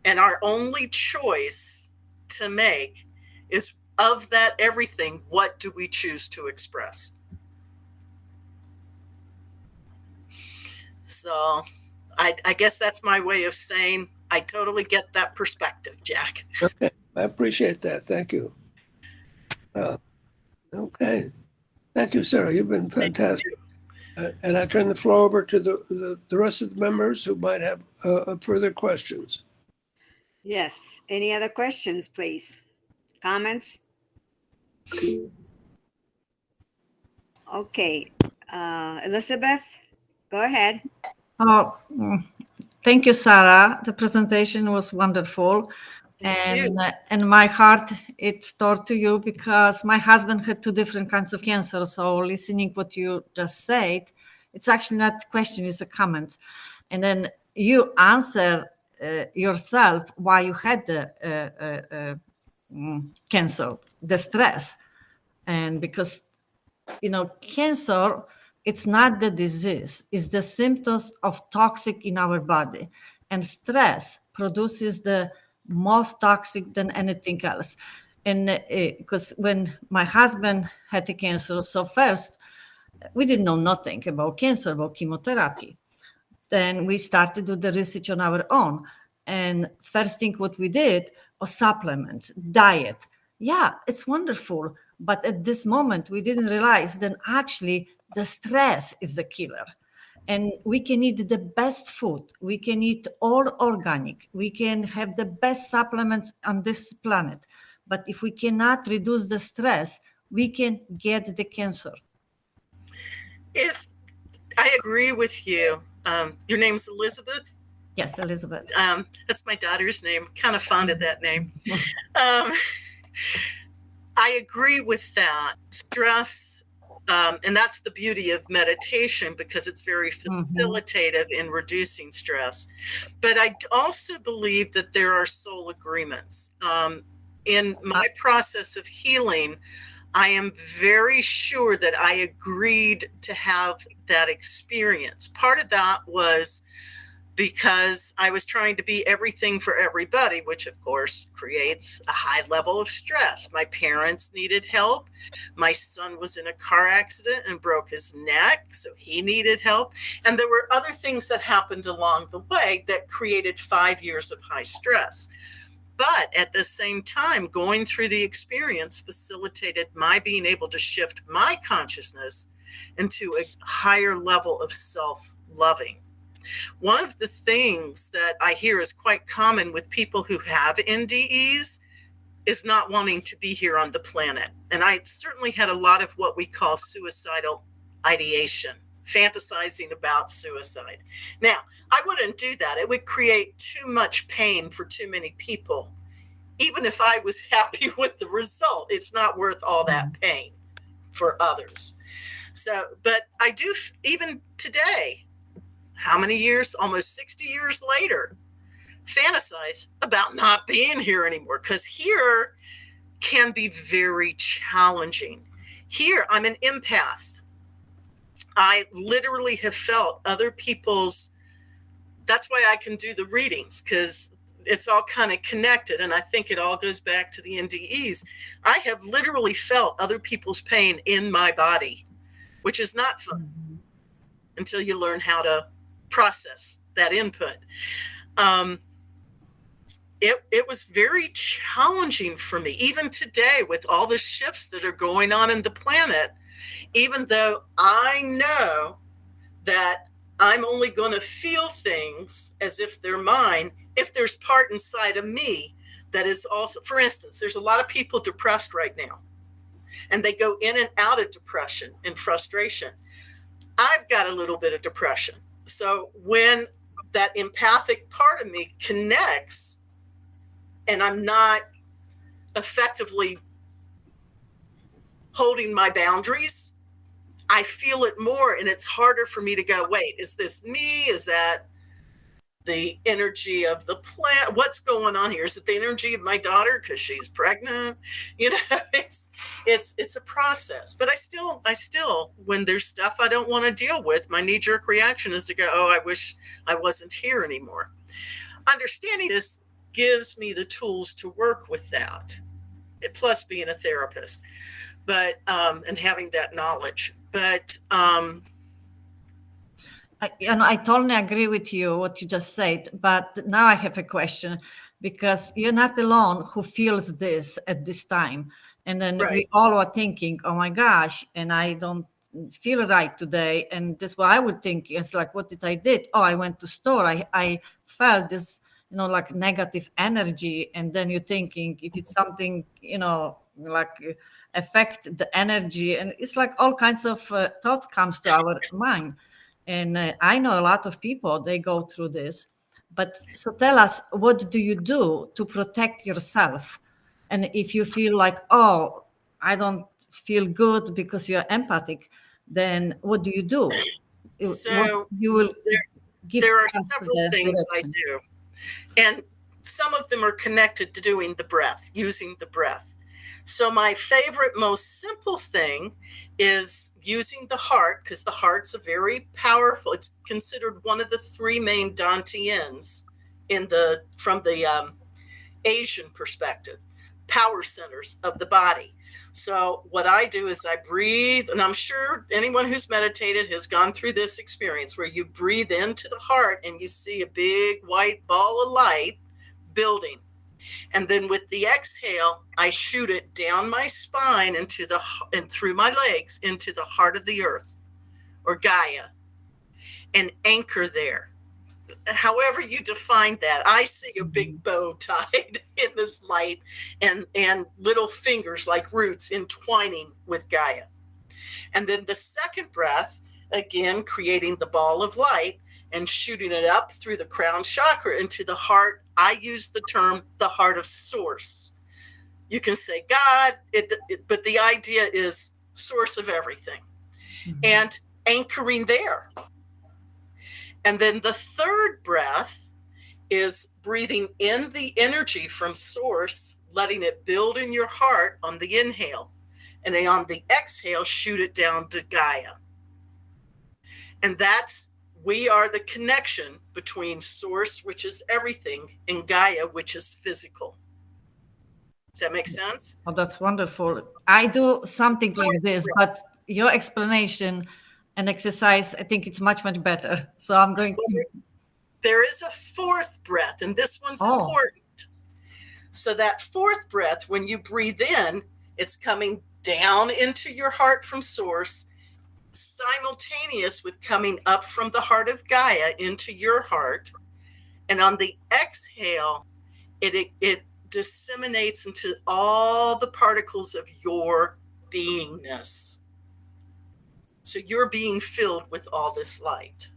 And our only choice to make is, of that everything, what do we choose to express? So I guess that's my way of saying I totally get that perspective, Jack. Okay, I appreciate that. Thank you. Okay. Thank you, Sarah. You've been fantastic. And I turn the floor over to the rest of the members who might have further questions. Yes. Any other questions, please? Comments? Okay. Elizabeth, go ahead. Oh, thank you, Sarah. The presentation was wonderful. And my heart, it's toward to you because my husband had 2 different kinds of cancer. So listening what you just said, it's actually not a question, it's a comment. And then you answer yourself why you had the cancer, the stress. And because, cancer, it's not the disease, it's the symptoms of toxic in our body. And stress produces the most toxic than anything else. And because when my husband had the cancer, so first, we didn't know nothing about cancer, about chemotherapy. Then we started to do the research on our own. And first thing what we did was supplements, diet. Yeah, it's wonderful. But at this moment, we didn't realize that actually the stress is the killer. And we can eat the best food. We can eat all organic. We can have the best supplements on this planet. But if we cannot reduce the stress, we can get the cancer. If I agree with you, your name's Elizabeth? Yes, Elizabeth. That's my daughter's name. Kind of fond of that name. I agree with that. Stress, and that's the beauty of meditation because it's very facilitative in reducing stress. But I also believe that there are soul agreements. In my process of healing, I am very sure that I agreed to have that experience. Part of that was because I was trying to be everything for everybody, which of course creates a high level of stress. My parents needed help. My son was in a car accident and broke his neck, so he needed help. And there were other things that happened along the way that created 5 years of high stress. But at the same time, going through the experience facilitated my being able to shift my consciousness into a higher level of self-loving. One of the things that I hear is quite common with people who have NDEs is not wanting to be here on the planet. And I certainly had a lot of what we call suicidal ideation, fantasizing about suicide. Now, I wouldn't do that. It would create too much pain for too many people. Even if I was happy with the result, it's not worth all that pain for others. So, but I do, even today, how many years, almost 60 years later, fantasize about not being here anymore, because here can be very challenging. Here, I'm an empath. I literally have felt other people's, that's why I can do the readings, because it's all kind of connected. And I think it all goes back to the NDEs. I have literally felt other people's pain in my body, which is not fun until you learn how to process that input. It was very challenging for me, even today, with all the shifts that are going on in the planet, even though I know that I'm only going to feel things as if they're mine, if there's part inside of me that is also, for instance, there's a lot of people depressed right now, and they go in and out of depression and frustration. I've got a little bit of depression. So when that empathic part of me connects and I'm not effectively holding my boundaries, I feel it more, and it's harder for me to go, wait, is this me? Is that the energy of the plant? What's going on here? Is it the energy of my daughter because she's pregnant? You know, it's a process. But I still, when there's stuff I don't want to deal with, my knee-jerk reaction is to go, oh, I wish I wasn't here anymore. Understanding this gives me the tools to work with that, plus being a therapist, but and having that knowledge. But I totally agree with you what you just said, but now I have a question, because you're not alone who feels this at this time. And then Right. we all are thinking, oh my gosh, and I don't feel right today. And that's what I would think. It's like, what did I did? Oh, I went to store. I felt this, like negative energy. And then you're thinking if it's something, like affect the energy. And it's like all kinds of thoughts comes to our mind. And I know a lot of people, they go through this. But so tell us, what do you do to protect yourself? And if you feel like, oh, I don't feel good because you're empathic, then what do you do? So you will give there are us several the things I direction. do. And some of them are connected to doing the breath, using the breath. So my favorite, most simple thing is using the heart, because the heart's a very powerful, it's considered one of the three main Dantians from the Asian perspective, power centers of the body. So what I do is I breathe, and I'm sure anyone who's meditated has gone through this experience where you breathe into the heart and you see a big white ball of light building. And then with the exhale, I shoot it down my spine and through my legs into the heart of the earth, or Gaia, and anchor there. However you define that, I see a big bow tied in this light and little fingers like roots entwining with Gaia. And then the second breath, again, creating the ball of light and shooting it up through the crown chakra into the heart. I use the term the heart of source. You can say God, but the idea is source of everything, and anchoring there. And then the third breath is breathing in the energy from source, letting it build in your heart on the inhale. And then on the exhale, shoot it down to Gaia. And we are the connection between source, which is everything, and Gaia, which is physical. Does that make sense? Oh, that's wonderful. I do something like this, but your explanation and exercise, I think it's much, much better. So I'm going to... There is a fourth breath, and this one's important. So that fourth breath, when you breathe in, it's coming down into your heart from source, simultaneous with coming up from the heart of Gaia into your heart. And on the exhale, it disseminates into all the particles of your beingness. So you're being filled with all this light.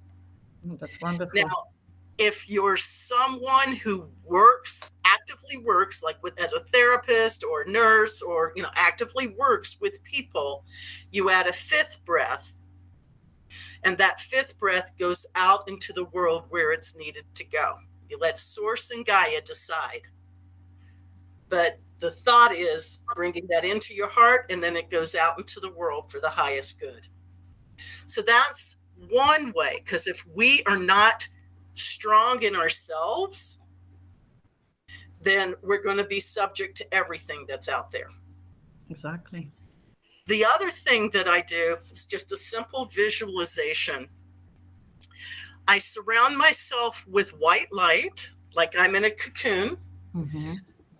That's wonderful. Now, if you're someone who actively works, like as a therapist or a nurse, or actively works with people, you add a fifth breath, and that fifth breath goes out into the world where it's needed to go. You let source and Gaia decide. But the thought is bringing that into your heart, and then it goes out into the world for the highest good. So that's one way, because if we are not strong in ourselves, then we're going to be subject to everything that's out there. Exactly. The other thing that I do is just a simple visualization. I surround myself with white light, like I'm in a cocoon,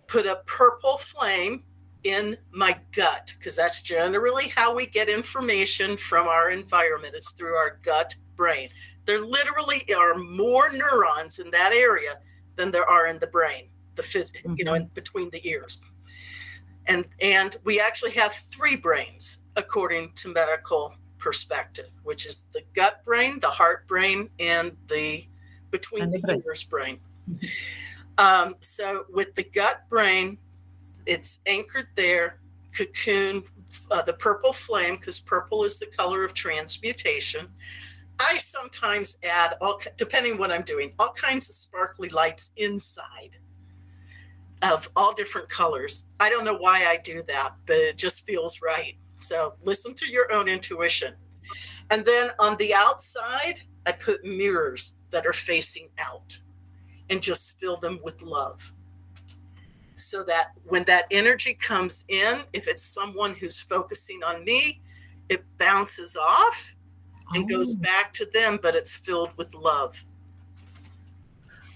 put a purple flame in my gut, because that's generally how we get information from our environment, is through our gut brain. There literally are more neurons in that area than there are in the brain, in between the ears. And we actually have three brains, according to medical perspective, which is the gut brain, the heart brain, and the between the ears brain. So with the gut brain, it's anchored there, cocoon, the purple flame, because purple is the color of transmutation. I sometimes add, depending what I'm doing, all kinds of sparkly lights inside of all different colors. I don't know why I do that, but it just feels right. So listen to your own intuition. And then on the outside, I put mirrors that are facing out and just fill them with love. So that when that energy comes in, if it's someone who's focusing on me, it bounces off and goes back to them, but it's filled with love.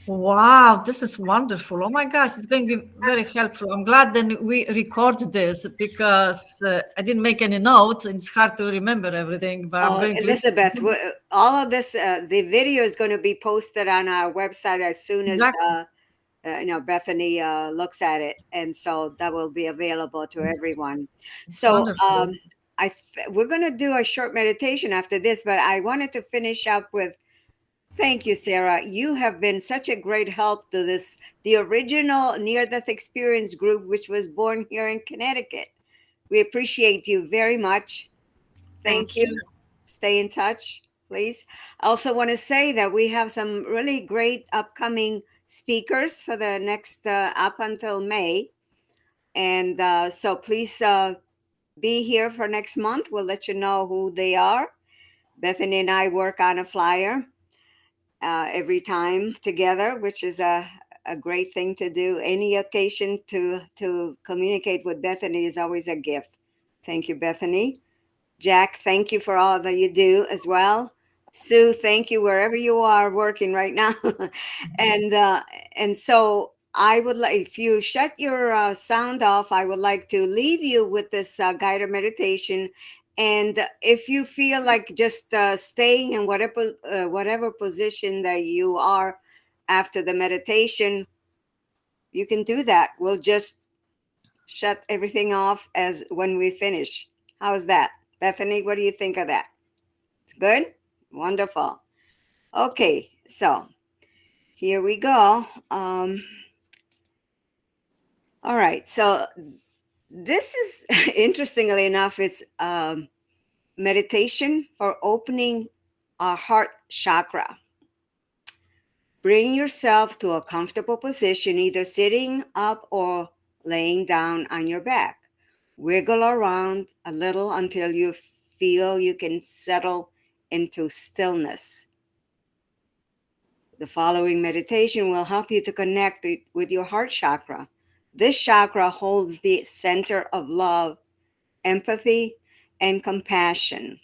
Wow, this is wonderful. Oh my gosh, it's going to be very helpful. I'm glad that we record this because I didn't make any notes. It's hard to remember everything, but I'm going to Elizabeth, all of this, the video is going to be posted on our website as soon as Bethany looks at it, and so that will be available to everyone. So we're going to do a short meditation after this, but I wanted to finish up with thank you, Sara. You have been such a great help to the original near-death experience group, which was born here in Connecticut. We appreciate you very much. Thank you. Stay in touch, please. I also want to say that we have some really great upcoming speakers for the next up until May. And so please be here for next month. We'll let you know who they are. Bethany and I work on a flyer every time together, which is a great thing to do. Any occasion to communicate with Bethany is always a gift. Thank you, Bethany. Jack, thank you for all that you do as well. Sue, thank you wherever you are working right now. And so I would like, if you shut your sound off, I would like to leave you with this guided meditation. And if you feel like just staying in whatever position that you are after the meditation, you can do that. We'll just shut everything off as when we finish. How's that? Bethany, what do you think of that? It's good? Wonderful. Okay, so here we go. All right, so this is, interestingly enough, it's meditation for opening our heart chakra. Bring yourself to a comfortable position, either sitting up or laying down on your back. Wiggle around a little until you feel you can settle into stillness. The following meditation will help you to connect with your heart chakra. This chakra holds the center of love, empathy, and compassion.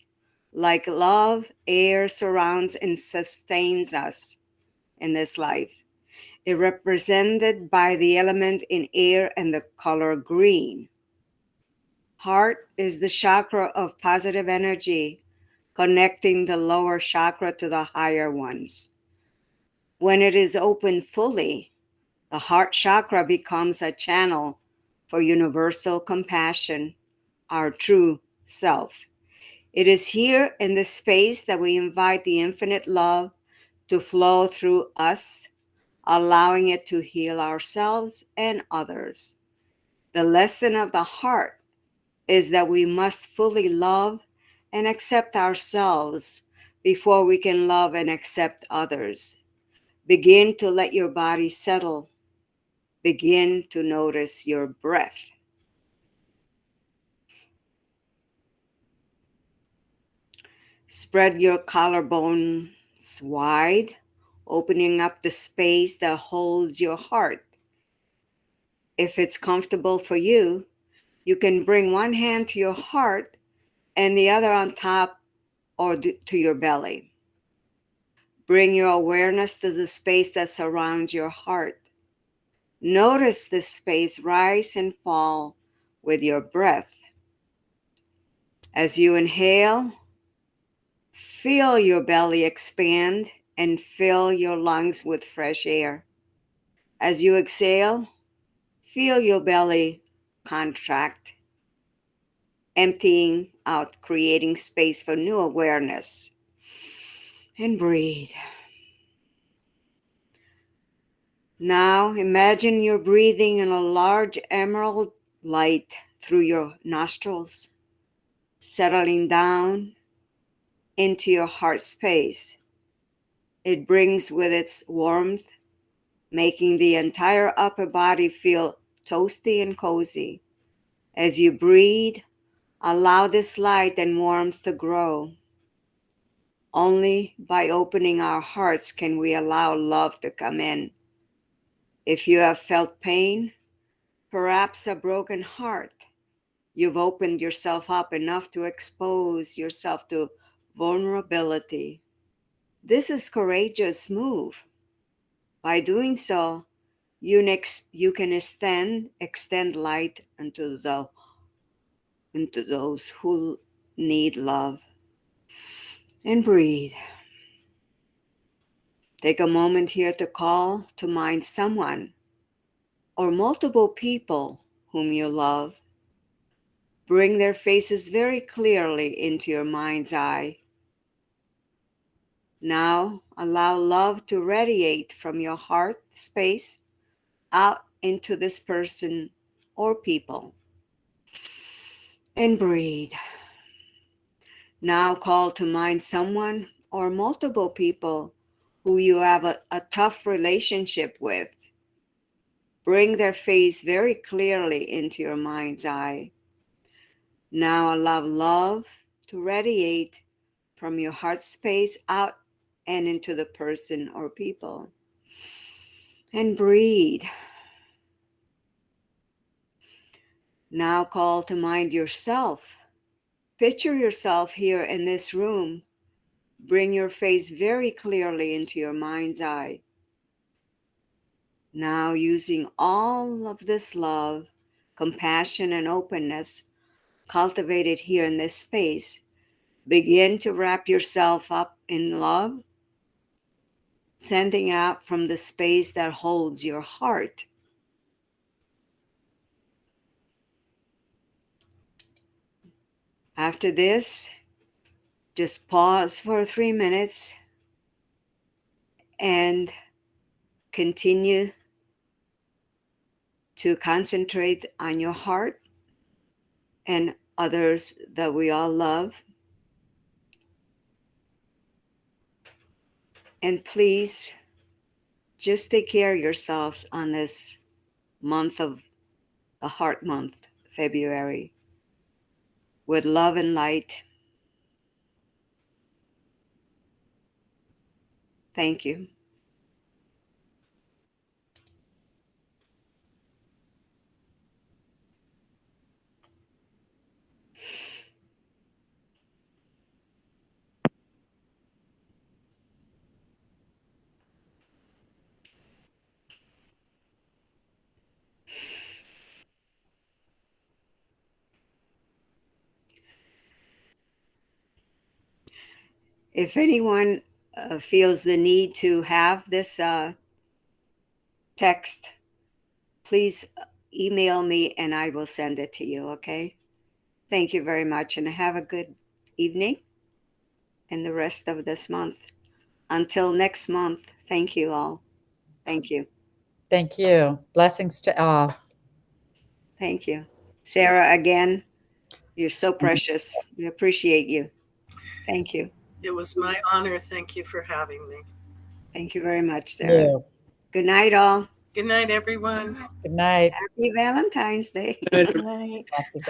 Like love, air surrounds and sustains us in this life. It represented by the element in air and the color green. Heart is the chakra of positive energy, connecting the lower chakra to the higher ones. When it is open fully, the heart chakra becomes a channel for universal compassion, our true self. It is here in this space that we invite the infinite love to flow through us, allowing it to heal ourselves and others. The lesson of the heart is that we must fully love and accept ourselves before we can love and accept others. Begin to let your body settle. Begin to notice your breath. Spread your collarbones wide, opening up the space that holds your heart. If it's comfortable for you, you can bring one hand to your heart and the other on top or to your belly. Bring your awareness to the space that surrounds your heart. Notice this space rise and fall with your breath. As you inhale, feel your belly expand and fill your lungs with fresh air. As you exhale, feel your belly contract, emptying out, creating space for new awareness. And breathe. Now imagine you're breathing in a large emerald light through your nostrils, settling down into your heart space. It brings with its warmth, making the entire upper body feel toasty and cozy. As you breathe, allow this light and warmth to grow. Only by opening our hearts can we allow love to come in. If you have felt pain, perhaps a broken heart, you've opened yourself up enough to expose yourself to vulnerability. This is a courageous move. By doing so, you can extend light into those who need love. And breathe. Take a moment here to call to mind someone or multiple people whom you love. Bring their faces very clearly into your mind's eye. Now allow love to radiate from your heart space out into this person or people. And breathe. Now call to mind someone or multiple people who you have a tough relationship with. Bring their face very clearly into your mind's eye. Now allow love to radiate from your heart space out and into the person or people. And breathe. Now call to mind yourself. Picture yourself here in this room. Bring your face very clearly into your mind's eye. Now, using all of this love, compassion, and openness cultivated here in this space, begin to wrap yourself up in love, sending out from the space that holds your heart. After this, just pause for 3 minutes and continue to concentrate on your heart and others that we all love. And please just take care of yourselves on this month of the heart month, February, with love and light. Thank you. If anyone feels the need to have this text, please email me and I will send it to you, okay? Thank you very much and have a good evening and the rest of this month. Until next month, thank you all. Thank you. Thank you. Blessings to all. Thank you. Sara, again, you're so precious. We appreciate you. Thank you. It was my honor. Thank you for having me. Thank you very much, Sara. You. Good night, all. Good night, everyone. Good night. Happy Valentine's Day. Good night. Good night. Happy